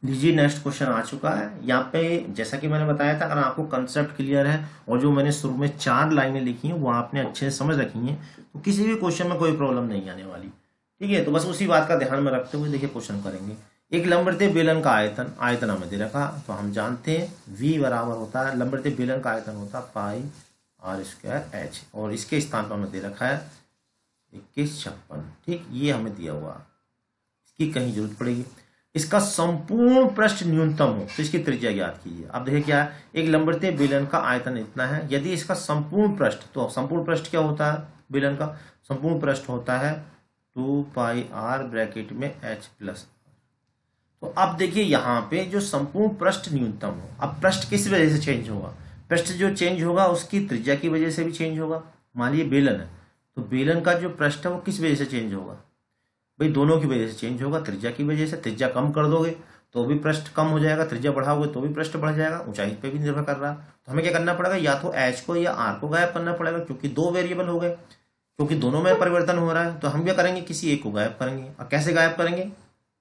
लीजिए नेक्स्ट क्वेश्चन आ चुका है। यहाँ पे जैसा कि मैंने बताया था, अगर आपको कंसेप्ट क्लियर है और जो मैंने शुरू में 4 लाइनें लिखी हैं वो आपने अच्छे से समझ रखी हैं, तो किसी भी क्वेश्चन में कोई प्रॉब्लम नहीं आने वाली। ठीक है, तो बस उसी बात का ध्यान में रखते हुए देखिए क्वेश्चन करेंगे। एक लंबवृत्तीय बेलन का आयतन हमें दे रखा, तो हम जानते हैं v बराबर होता है, लंबवृत्तीय बेलन का आयतन होता है πr²h, और इसके स्थान पर हमें दे रखा है 2156। ठीक, ये हमें दिया हुआ, इसकी कहीं जरूरत पड़ेगी। इसका संपूर्ण पृष्ठ न्यूनतम हो तो इसकी त्रिज्या ज्ञात कीजिए। अब देखिए क्या है, एक लंबवृत्तीय बेलन का आयतन इतना है, यदि इसका संपूर्ण पृष्ठ, तो संपूर्ण पृष्ठ क्या होता है, बेलन का संपूर्ण पृष्ठ होता है 2πr ब्रैकेट में h+। तो अब देखिए यहाँ पे जो संपूर्ण पृष्ठ न्यूनतम हो, अब पृष्ठ किस वजह से चेंज होगा, पृष्ठ जो चेंज होगा उसकी त्रिज्या की वजह से भी चेंज होगा। मान लीजिए बेलन है, तो बेलन का जो पृष्ठ है वो किस वजह से चेंज होगा, भाई दोनों की वजह से चेंज होगा, त्रिज्या की वजह से। त्रिज्या कम कर दोगे तो भी पृष्ठ कम हो जाएगा, त्रिज्या बढ़ाओगे तो भी पृष्ठ बढ़ जाएगा, ऊंचाई पे भी निर्भर कर रहा है। तो हमें क्या करना पड़ेगा, या तो h को या r को गायब करना पड़ेगा, क्योंकि 2 वेरिएबल हो गए, क्योंकि दोनों में परिवर्तन हो रहा है। तो हम क्या करेंगे, किसी एक को गायब करेंगे। और कैसे गायब करेंगे,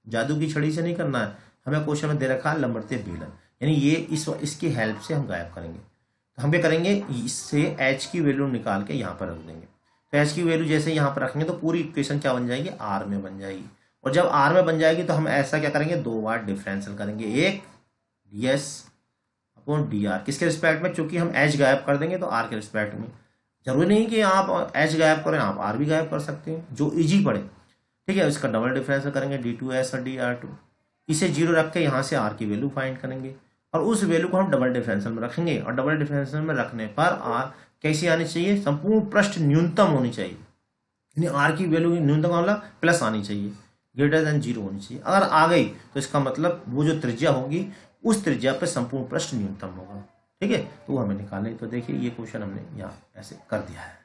जादू की छड़ी से नहीं करना है, हमें क्वेश्चन में दे रखा है लंबवृत्तीय बेलन, यानी ये इसकी हेल्प से हम गायब करेंगे। तो हम क्या करेंगे, इससे h की वैल्यू निकाल के यहाँ पर रख देंगे। तो h की वैल्यू जैसे यहाँ पर रखेंगे तो पूरी इक्वेशन क्या बन जाएगी, r में बन जाएगी। और जब r में बन जाएगी तो हम ऐसा क्या करेंगे, 2 बार डिफरेंशियल करेंगे, एक ds/dr किसके रिस्पेक्ट में, क्योंकि हम h गायब कर देंगे तो r के रिस्पेक्ट में। जरूरी नहीं कि आप h गायब करें, आप r भी गायब कर सकते हैं, जो इजी पड़े। ठीक है, इसका डबल डिफरेंशियल करेंगे d2s और dr2, इसे 0 रख के यहाँ से r की वैल्यू फाइंड करेंगे, और उस वैल्यू को हम डबल डिफरेंशियल में रखेंगे। और डबल डिफरेंशियल में रखने पर r कैसी आनी चाहिए, संपूर्ण पृष्ठ न्यूनतम होनी चाहिए, यानी r की वैल्यू न्यूनतम वाला प्लस आनी चाहिए, >0 होनी चाहिए। अगर आ गई तो इसका मतलब वो जो त्रिज्या होगी उस त्रिज्या पर संपूर्ण पृष्ठ न्यूनतम होगा। ठीक है, तो वो हमें निकालना है। तो देखिए ये क्वेश्चन हमने यहाँ ऐसे कर दिया है।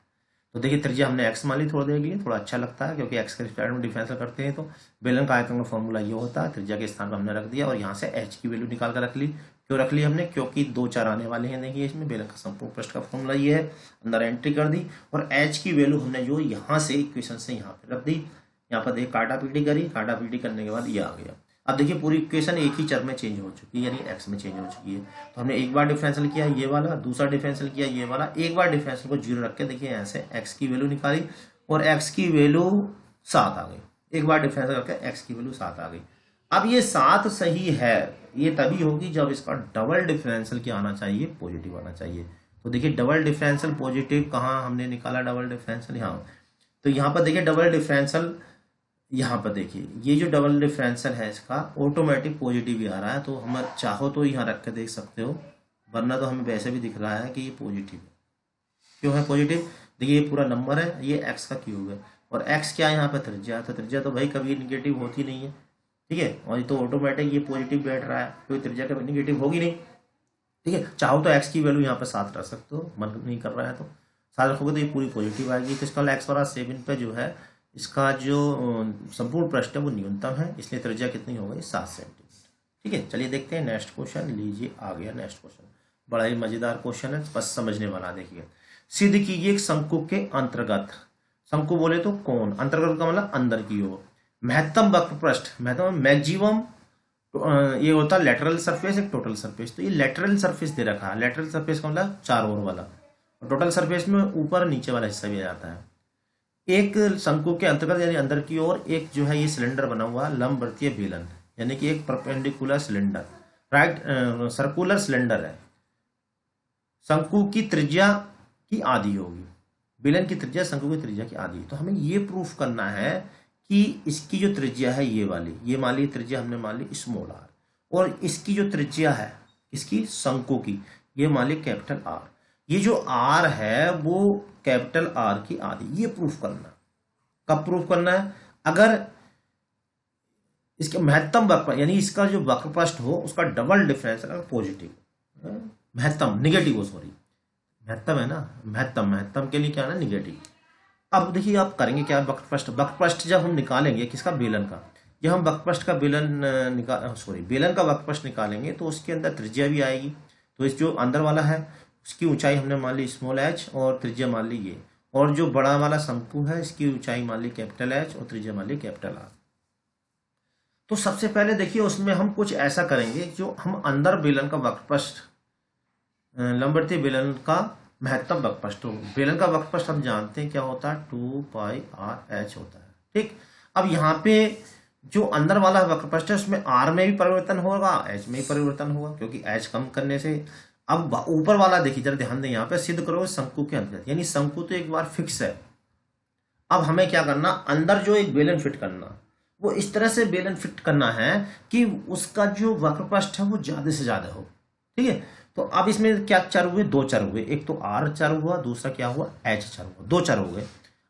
तो देखिए त्रिज्या हमने x मान ली थोड़ी देर के लिए, थोड़ा अच्छा लगता है क्योंकि x के रिस्पेक्ट में डिफरेंशियल करते हैं। तो बेलन का आयतन का फॉर्मूला ये होता है, त्रिज्या के स्थान पर हमने रख दिया और यहाँ से h की वैल्यू निकाल कर रख ली। क्यों रख ली हमने, क्योंकि 2 4 आने वाले हैं। देखिए इसमें बेलन का संपूर्ण पृष्ठ का फॉर्मूला ये है, अंदर एंट्री कर दी और h की वैल्यू हमने जो यहाँ से इक्वेशन से यहाँ पे रख दी। यहाँ पर देखिए काटा पीटी करी, काटा पीटी करने के बाद ये आ गया। अब देखिए पूरी इक्वेशन एक ही चर में चेंज हो चुकी है, यानी x में चेंज हो चुकी है। तो हमने एक बार डिफरेंशियल किया ये वाला, दूसरा डिफरेंशियल किया ये वाला, एक बार डिफरेंशियल को 0 रख के देखिए यहाँ से x की वैल्यू निकाली और x की वैल्यू 7 आ गई। एक बार डिफरेंशियल करके x की वैल्यू 7 आ गई। अब ये 7 सही है, ये तभी होगी जब इसका डबल डिफरेंशियल क्या आना चाहिए, पॉजिटिव आना चाहिए। तो देखिए डबल डिफरेंशियल पॉजिटिव कहाँ हमने निकाला, डबल डिफरेंशियल यहाँ। तो यहाँ पर देखिए डबल डिफरेंशियल, यहाँ पर देखिए ये जो डबल डिफरेंशियल है इसका ऑटोमेटिक पॉजिटिव ही आ रहा है। तो हम चाहो तो यहाँ रख के देख सकते हो, वरना तो हमें वैसे भी दिख रहा है कि ये पॉजिटिव है। क्यों है पॉजिटिव, देखिए ये पूरा नंबर है, ये x का क्यूब है और x क्या है यहाँ पर त्रिज्या। तो त्रिज्या तो भाई कभी निगेटिव होती नहीं है, ठीक है, और ये तो ऑटोमेटिक ये पॉजिटिव बैठ रहा है, कोई त्रिज्या कभी निगेटिव होगी नहीं। ठीक है, चाहो तो x की वैल्यू यहाँ पर 7 रख सकते हो, मन नहीं कर रहा है तो 7 रखोगे तो ये पूरी पॉजिटिव आएगी। तो इसका x बराबर 7 पे जो है इसका जो संपूर्ण पृष्ठ है वो न्यूनतम है, इसलिए त्रिज्या कितनी हो गई 7 सेंटीमीटर। ठीक है, चलिए देखते हैं नेक्स्ट क्वेश्चन। लीजिए आ गया नेक्स्ट क्वेश्चन, बड़ा ही मजेदार क्वेश्चन है, बस समझने वाला। देखिए, सिद्ध कीजिए एक शंकु के अंतर्गत, शंकु बोले तो कौन, अंतर्गत का मतलब अंदर की ओर, महत्तम वक्र पृष्ठ, महत्तम मैक्सिमम ये होता है लेटरल सरफेस, एक टोटल सरफेस। तो ये लेटरल सरफेस दे रखा है, लेटरल सरफेस का मतलब चार ओर वाला, और टोटल सरफेस में ऊपर नीचे वाला हिस्सा भी आ जाता है। एक शंकु के अंतर्गत यानी अंदर की ओर एक जो है ये सिलेंडर बना हुआ लंबवर्तीय बेलन, यानी कि एक perpendicular cylinder, right circular cylinder है। शंकु की त्रिज्या की आधी होगी, बेलन की त्रिज्या शंकु की त्रिज्या की आधी। तो हमें ये प्रूफ करना है कि इसकी जो त्रिज्या है ये वाली, ये मान ली त्रिज्या हमने मान ली स्मॉल आर, और इसकी जो त्रिज्या है इसकी शंकु की ये मान ली कैपिटल आर, ये जो आर है वो कैपिटल आर की आधी। ये प्रूफ करना, कब प्रूफ करना है, अगर इसके महत्तम वक्र यानी इसका जो वक्र पृष्ठ हो उसका डबल डिफरेंस अगर पॉजिटिव, महत्तम निगेटिव हो, सॉरी महत्तम है ना, महत्तम, महत्तम के लिए क्या है ना निगेटिव। अब देखिए आप करेंगे क्या, वक्र पृष्ठ जब हम निकालेंगे किसका, बेलन का, जब हम वक्र पृष्ठ का बेलन का वक्र पृष्ठ निकालेंगे तो उसके अंदर त्रिज्या भी आएगी। तो इस जो अंदर वाला है उसकी ऊंचाई हमने मान ली स्मॉल एच और त्रिज्या मान ली ये, और जो बड़ा वाला शंकु है इसकी ऊंचाई मान ली कैपिटल एच और त्रिज्या मान ली कैपिटल आर। तो सबसे पहले देखिए उसमें हम कुछ ऐसा करेंगे, जो हम अंदर बेलन का वक्र पृष्ठ, लंबवर्तीय बेलन का महत्तम वक्र पृष्ठ, बेलन का वक्र पृष्ठ हम जानते हैं क्या होता है, 2πr/h होता है। ठीक, अब यहाँ पे जो अंदर वाला वक्र पृष्ठ है उसमें r में भी परिवर्तन होगा, h में भी परिवर्तन होगा, क्योंकि h कम करने से। अब ऊपर वाला देखिए जरा ध्यान दें, यहाँ पे सिद्ध करो शंकु के अंतर्गत, यानी शंकु तो एक बार फिक्स है। अब हमें क्या करना, अंदर जो एक बेलन फिट करना, वो इस तरह से बेलन फिट करना है कि उसका जो वक्र पृष्ठ है वो ज्यादा से ज्यादा हो। ठीक है, तो अब इसमें क्या चर हुए, दो चर हुए, एक तो आर चर हुआ, दूसरा क्या हुआ एच चर हुआ, दो चर हो गए।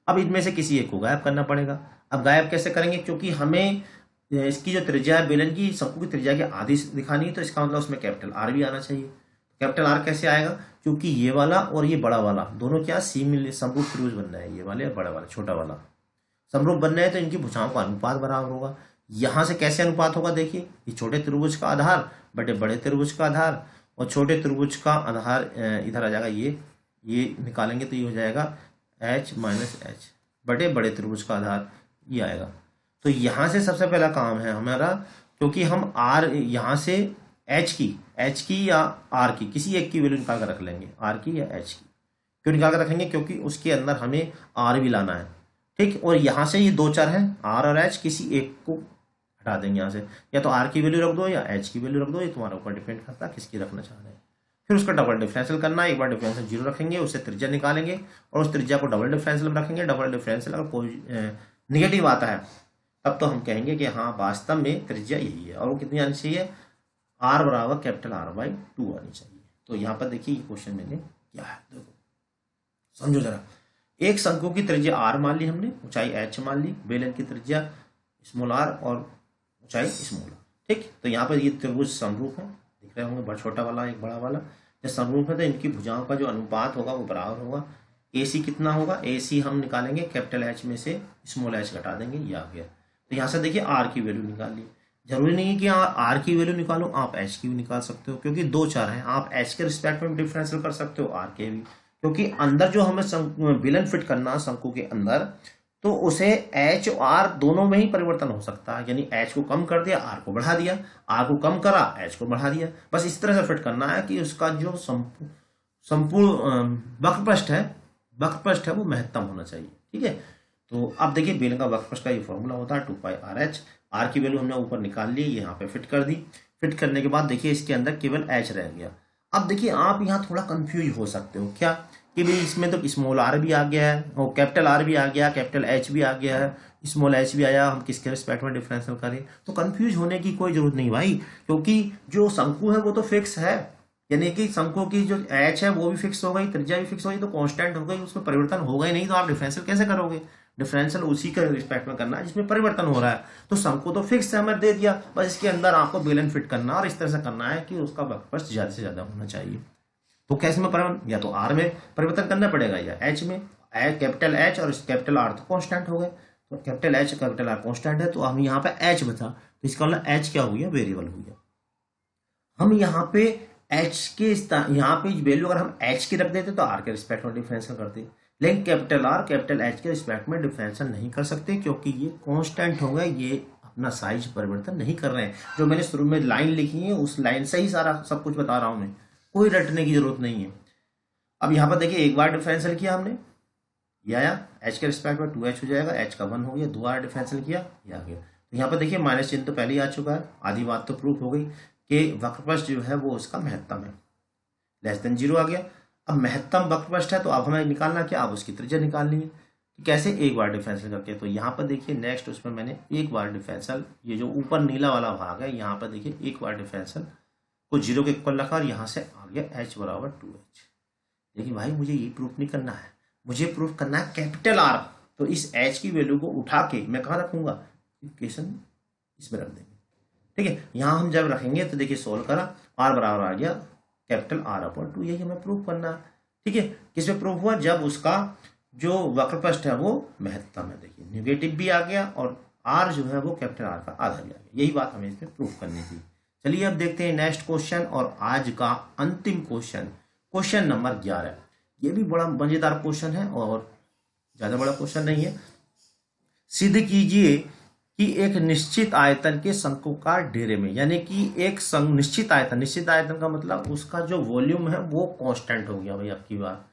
अब इनमें से किसी एक को गायब करना पड़ेगा। अब गायब कैसे करेंगे, क्योंकि हमें इसकी जो त्रिज्या है बेलन की, शंकु की त्रिज्या की आधी दिखानी है, तो इसका मतलब उसमें कैपिटल आर भी आना चाहिए। कैपिटल आर कैसे आएगा, क्योंकि ये वाला और ये बड़ा वाला दोनों क्या समरूप त्रिभुज बनना है, ये वाले बड़ा वाला छोटा वाला समरूप बनना है, तो इनकी भुजाओं का अनुपात बराबर होगा। यहां से कैसे अनुपात होगा, देखिए ये छोटे त्रिभुज का आधार बटे बड़े त्रिभुज का आधार, और छोटे त्रिभुज का आधार इधर आ जाएगा, ये निकालेंगे तो ये हो जाएगा h माइनस एच बटे बड़े त्रिभुज का आधार, ये आएगा। तो यहां से सबसे पहला काम है हमारा, क्योंकि हम r यहां से h की या r की किसी एक की वैल्यू निकाल कर रख लेंगे, r की या h की। क्यों निकाल कर रखेंगे, क्योंकि उसके अंदर हमें r भी लाना है। ठीक, और यहां से ये दो चर हैं r और h, किसी एक को हटा देंगे यहाँ से, या तो r की वैल्यू रख दो या h की वैल्यू रख दो, ये तुम्हारे ऊपर डिपेंड करता है किसकी रखना चाह रहे हैं। फिर उसका डबल डिफरेंशियल करना है, एक बार डिफरेंशियल 0 रखेंगे, उससे त्रिज्या निकालेंगे और उस त्रिज्या को डबल डिफरेंशियल में रखेंगे। डबल डिफरेंशियल अगर कोई निगेटिव आता है तब तो हम कहेंगे कि हाँ वास्तव में त्रिज्या यही है, और वो कितनी आनी चाहिए, r बराबर कैपिटल R/2 आनी चाहिए। तो यहाँ पर देखिए ये क्वेश्चन मैंने क्या है, देखो समझो जरा। एक शंकु की त्रिज्या r मान ली हमने, ऊंचाई h मान ली, बेलन की त्रिज्या स्मॉल r और ऊंचाई स्मॉल r। ठीक, तो यहाँ पर ये त्रिभुज समरूप है, दिख रहे होंगे, बड़ा छोटा वाला एक बड़ा वाला। जब समरूप है तो इनकी भुजाओं का जो अनुपात होगा वो बराबर होगा। AC कितना होगा, AC हम निकालेंगे कैपिटल H में से स्मॉल h घटा देंगे, ये आ गया। तो यहाँ से देखिए r की वैल्यू निकाल ली। जरूरी नहीं है कि r की वैल्यू निकालो, आप h की भी निकाल सकते हो, क्योंकि दो चर हैं, आप h के रिस्पेक्ट में डिफरेंशियल कर सकते हो, r के भी, क्योंकि अंदर जो हमें बेलन फिट करना शंकु के अंदर, तो उसे h और r दोनों में ही परिवर्तन हो सकता है। यानी h को कम कर दिया, r को बढ़ा दिया, r को कम करा, h को बढ़ा दिया। बस इस तरह से फिट करना है कि उसका जो संपूर्ण वक्र पृष्ठ है वो महत्तम होना चाहिए। ठीक है, तो अब देखिए बेलन का वक्र पृष्ठ का ये फॉर्मूला होता है 2πr/h। r की वैल्यू हमने ऊपर निकाल ली, यहाँ पे फिट कर दी। फिट करने के बाद देखिए इसके अंदर केवल h रह गया। अब देखिए आप यहाँ थोड़ा कंफ्यूज हो सकते हो, क्या कि भाई इसमें तो स्मॉल r भी आ गया है और कैपिटल R भी आ गया, कैपिटल H भी आ गया है, स्मॉल h भी आया, हम किसके रिस्पेक्ट में डिफरेंशियल करें। तो कंफ्यूज होने की कोई जरूरत नहीं भाई, क्योंकि जो शंकु है वो तो फिक्स है, यानी कि शंकु की जो h है वो भी फिक्स हो गई, त्रिज्या भी फिक्स हो गई, तो कांस्टेंट हो गई, उसमें परिवर्तन होगा ही नहीं। तो आप डिफरेंशियल कैसे करोगे, डिफरेंशियल उसी के रिस्पेक्ट में करना है जिसमें परिवर्तन हो रहा है। तो शंकु तो फिक्स है, हमें दे दिया, बस इसके अंदर आपको बेलन फिट करना और इस तरह से करना है कि उसका वक्र पृष्ठ ज्यादा से ज्यादा होना चाहिए। तो कैसे में परिवर्तन, या तो r में परिवर्तन करना पड़ेगा या h में, कैपिटल H और कैपिटल R तो कांस्टेंट हो गए। Capital H capital R constant है, तो हम यहाँ पे एच बचा, तो इसका मतलब एच क्या हो गया, वेरिएबल हो गया। हम यहाँ पे एच के यहाँ पे वैल्यू अगर हम एच की रख देते तो आर के रिस्पेक्ट में डिफरेंशियल करते, लेकिन कैपिटल आर कैपिटल एच के रिस्पेक्ट में डिफरेंशियल नहीं कर सकते, क्योंकि ये कांस्टेंट हो गए, ये अपना साइज परिवर्तन नहीं कर रहे हैं। जो मैंने शुरू में लाइन लिखी है उस लाइन से ही सारा सब कुछ बता रहा हूं मैं, कोई रटने की जरूरत नहीं है। अब यहाँ पर देखिए एक बार डिफरेंशियल किया हमने, ये आया, एच के रिस्पेक्ट में 2h हो जाएगा, एच का 1 हो गया, 2 बार डिफरेंशियल किया, ये आ गया। तो यहाँ पर देखिए माइनस चिन्ह तो पहले ही आ चुका है, आधी बात तो प्रूफ हो गई कि वक्रपृष्ठ जो है वो उसका महत्तम है, लेस देन 0 आ गया। अब महत्तम वक्रपृष्ठ है तो अब हमें निकालना क्या, अब उसकी त्रिज्या निकालनी है। तो कैसे, एक बार डिफरेंशियल करके। तो यहाँ पर देखिए नेक्स्ट उसमें मैंने एक बार डिफरेंशियल, ये जो ऊपर नीला वाला भाग है यहाँ पर देखिए एक बार डिफरेंशियल को 0 के इक्वल रखा और यहाँ से आ गया h बराबर 2h। लेकिन भाई मुझे ये प्रूफ नहीं करना है, मुझे प्रूफ करना है कैपिटल आर। तो इस h की वैल्यू को उठा के मैं कहाँ रखूंगा, इक्वेशन इसमें रख देंगे, ठीक है। यहाँ हम जब रखेंगे तो देखिए सोल्व करा, आर बराबर आ गया कैपिटल आर अपॉन 2, यही हमें प्रूफ करना है, ठीक है। किसमें प्रूफ हुआ, जब उसका जो वक्रपृष्ठ है वो महत्तम है, देखिए नेगेटिव भी आ गया और आर जो है वो कैपिटल आर का आधा भी आ गया, यही बात हमें इसमें प्रूफ करनी थी। चलिए अब देखते हैं नेक्स्ट क्वेश्चन और आज का अंतिम क्वेश्चन, क्वेश्चन नंबर 11। ये भी बड़ा मजेदार क्वेश्चन है और ज्यादा बड़ा क्वेश्चन नहीं है। सिद्ध कीजिए कि एक निश्चित आयतन के शंकुकार ढेरे में, यानी कि एक निश्चित आयतन का मतलब उसका जो वॉल्यूम है वो कांस्टेंट हो गया भाई, आपकी बात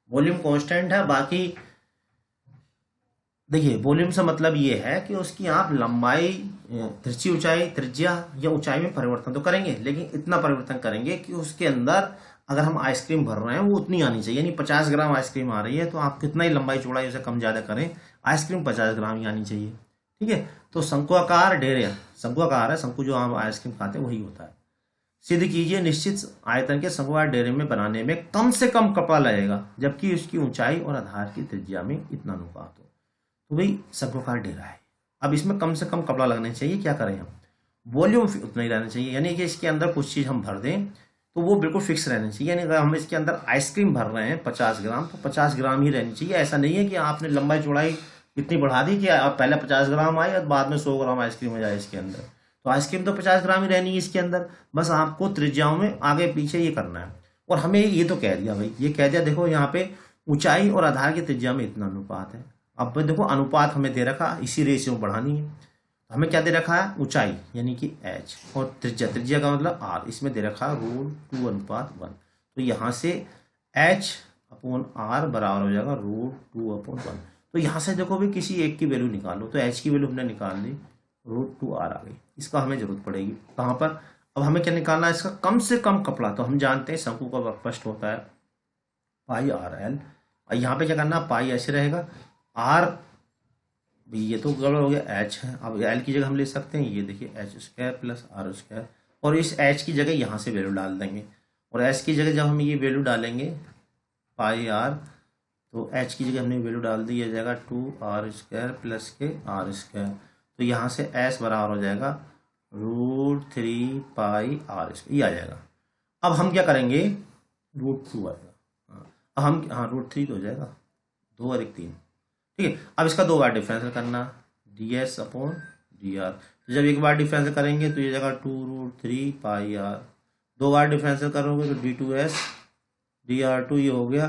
वॉल्यूम कांस्टेंट है। बाकी देखिए वॉल्यूम से मतलब ये है कि उसकी आप लंबाई, तिरछी ऊंचाई, त्रिज्या या ऊंचाई में परिवर्तन तो करेंगे, लेकिन इतना परिवर्तन करेंगे कि उसके अंदर अगर हम आइसक्रीम भर रहे हैं वो उतनी आनी चाहिए, यानी 50 ग्राम आइसक्रीम आ रही है तो आप कितना ही लंबाई चौड़ाई उसे कम ज्यादा करें, आइसक्रीम 50 ग्राम ही आनी चाहिए, ठीक है। तो शंकुआकार ढेरे, शंकुआकार है, शंकु जो हम आइसक्रीम खाते हैं वही होता है। सिद्ध कीजिए निश्चित आयतन के शंकुआकार ढेरे में बनाने में कम से कम कपड़ा लगेगा जबकि उसकी ऊंचाई और आधार की त्रिज्या में इतना अनुपात हो। तो भाई शंकुआकार ढेरा है, अब इसमें कम से कम कपड़ा लगना चाहिए, क्या करें हम, वॉल्यूम उतना ही रहना चाहिए, यानी कि इसके अंदर कुछ चीज हम भर दें तो वो बिल्कुल फिक्स रहना चाहिए। यानी अगर हम इसके अंदर आइसक्रीम भर रहे हैं 50 ग्राम तो 50 ग्राम ही रहनी चाहिए। ऐसा नहीं है कि आपने लंबाई चौड़ाई इतनी बढ़ा दी कि आप पहले 50 ग्राम आए और बाद में 100 ग्राम आइसक्रीम हो जाए इसके अंदर, तो आइसक्रीम तो 50 ग्राम ही रहनी है इसके अंदर, बस आपको त्रिज्याओं में आगे पीछे ये करना है। और हमें ये तो कह दिया भाई, ये कह दिया देखो यहाँ पे ऊंचाई और आधार की त्रिज्या में इतना अनुपात है। अब देखो अनुपात हमें दे रखा, इसी रेशियो बढ़ानी है। हमें क्या दे रखा है, ऊंचाई यानी कि h और त्रिज्या का मतलब r, इसमें दे रखा है √2:1। तो यहाँ से h अपॉन r बराबर हो जाएगा √2/1। तो यहाँ से देखो भी किसी एक की वैल्यू निकालो, तो h की वैल्यू हमने निकाल ली, √2r आ गई। इसका हमें जरूरत पड़ेगी कहाँ पर, अब हमें क्या निकालना है, इसका कम से कम कपड़ा। तो हम जानते हैं शंकु का वक्रपृष्ठ होता है πrl, और यहाँ पे क्या करना, पाई ऐसे रहेगा, r ये तो गड़बड़ हो गया, h है, अब l की जगह हम ले सकते हैं, ये देखिए h² प्लस r², और इस h की जगह यहाँ से वैल्यू डाल देंगे, और h की जगह जब हम ये वैल्यू डालेंगे πr, तो h की जगह हमने वैल्यू डाल दी, ये जाएगा 2r² प्लस के r², तो यहाँ से s बराबर हो जाएगा √3πr², ये आ जाएगा। अब हम क्या करेंगे, √2 आएगा, अब हम √3 तो हो जाएगा, 2 और 1 3, ठीक है। अब इसका 2 बार डिफरेंशियल करना, ds अपॉन dr, तो जब एक बार डिफरेंशियल करेंगे तो ये जगह 2√3πr, 2 बार डिफरेंशियल करोगे तो d2s dr2, ये हो गया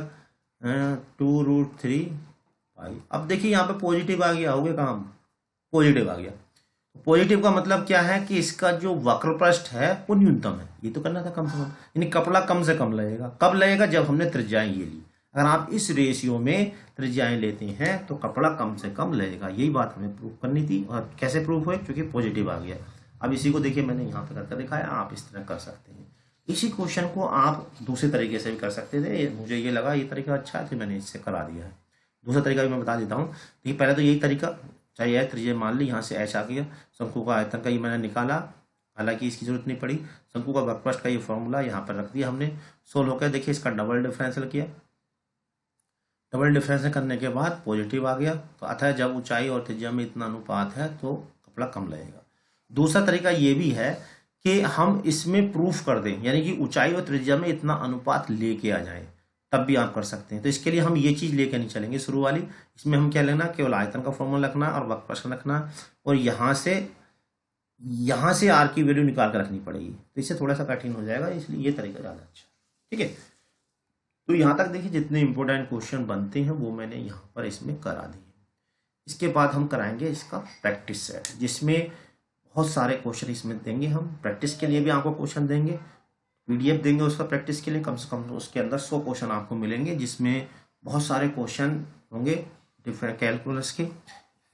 2√3π। अब देखिए यहाँ पे पॉजिटिव आ गया, हो गया काम, पॉजिटिव आ गया। पॉजिटिव का मतलब क्या है कि इसका जो वक्रपृष्ठ है वो न्यूनतम है, ये तो करना था कम से कम, यानी कपड़ा कम से कम लगेगा। कब लगेगा, जब हमने त्रिज्याएं ये ली। अगर आप इस रेशियो में त्रिज्याएं लेते हैं तो कपड़ा कम से कम लगेगा, यही बात हमें प्रूव करनी थी। और कैसे प्रूव हुए, क्योंकि पॉजिटिव आ गया। अब इसी को देखिए मैंने यहाँ पे करके दिखाया, आप इस तरह कर सकते हैं। इसी क्वेश्चन को आप दूसरे तरीके से भी कर सकते थे, मुझे ये लगा ये तरीका अच्छा है तो मैंने इससे करा दिया है। दूसरा तरीका भी मैं बता देता हूँ। देखिए पहले तो यही तरीका, चाहे यह त्रिज्या मान ली, यहाँ से h आ गया, शंकु का आयतन का ये मैंने निकाला, हालांकि इसकी जरूरत नहीं पड़ी। शंकु का वक्रपृष्ठ का ये फॉर्मूला यहाँ पर रख दिया हमने, सोल्व होकर देखिए इसका डबल डिफरेंशियल किया, डबल डिफरेंशियल करने के बाद पॉजिटिव आ गया। तो अतः जब ऊंचाई और त्रिज्या में इतना अनुपात है तो कपड़ा कम लगेगा। दूसरा तरीका ये भी है कि हम इसमें प्रूफ कर दें, यानी कि ऊंचाई और त्रिज्या में इतना अनुपात लेके आ जाए, तब भी आप कर सकते हैं। तो इसके लिए हम ये चीज़ लेके नहीं चलेंगे शुरू वाली। इसमें हम क्या लेना, केवल आयतन का फॉर्मूला रखना और वक्र प्रश्न रखना, और यहाँ से आर की वैल्यू निकाल कर रखनी पड़ेगी। तो इससे थोड़ा सा कठिन हो जाएगा, इसलिए ये तरीका ज़्यादा अच्छा। ठीक है, तो यहाँ तक देखिए जितने इंपॉर्टेंट क्वेश्चन बनते हैं वो मैंने यहाँ पर इसमें करा दिए। इसके बाद हम कराएंगे इसका प्रैक्टिस सेट, जिसमें बहुत सारे क्वेश्चन इसमें देंगे। हम प्रैक्टिस के लिए भी आपको क्वेश्चन देंगे, पीडीएफ देंगे उसका प्रैक्टिस के लिए, कम से कम उसके अंदर 100 क्वेश्चन आपको मिलेंगे, जिसमें बहुत सारे क्वेश्चन होंगे डिफरेंट कैलकुलस के,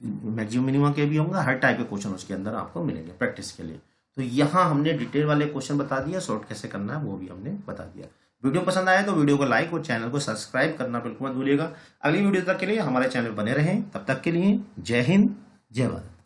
मैक्सिमम मिनिमम के भी होंगे, हर टाइप के क्वेश्चन उसके अंदर आपको मिलेंगे प्रैक्टिस के लिए। तो यहाँ हमने डिटेल वाले क्वेश्चन बता दिया, सॉर्ट कैसे करना है वो भी हमने बता दिया। वीडियो पसंद आया तो वीडियो को लाइक और चैनल को सब्सक्राइब करना बिल्कुल मत भूलिएगा। अगली वीडियो तक के लिए हमारे चैनल बने रहें, तब तक के लिए जय हिंद, जय भारत।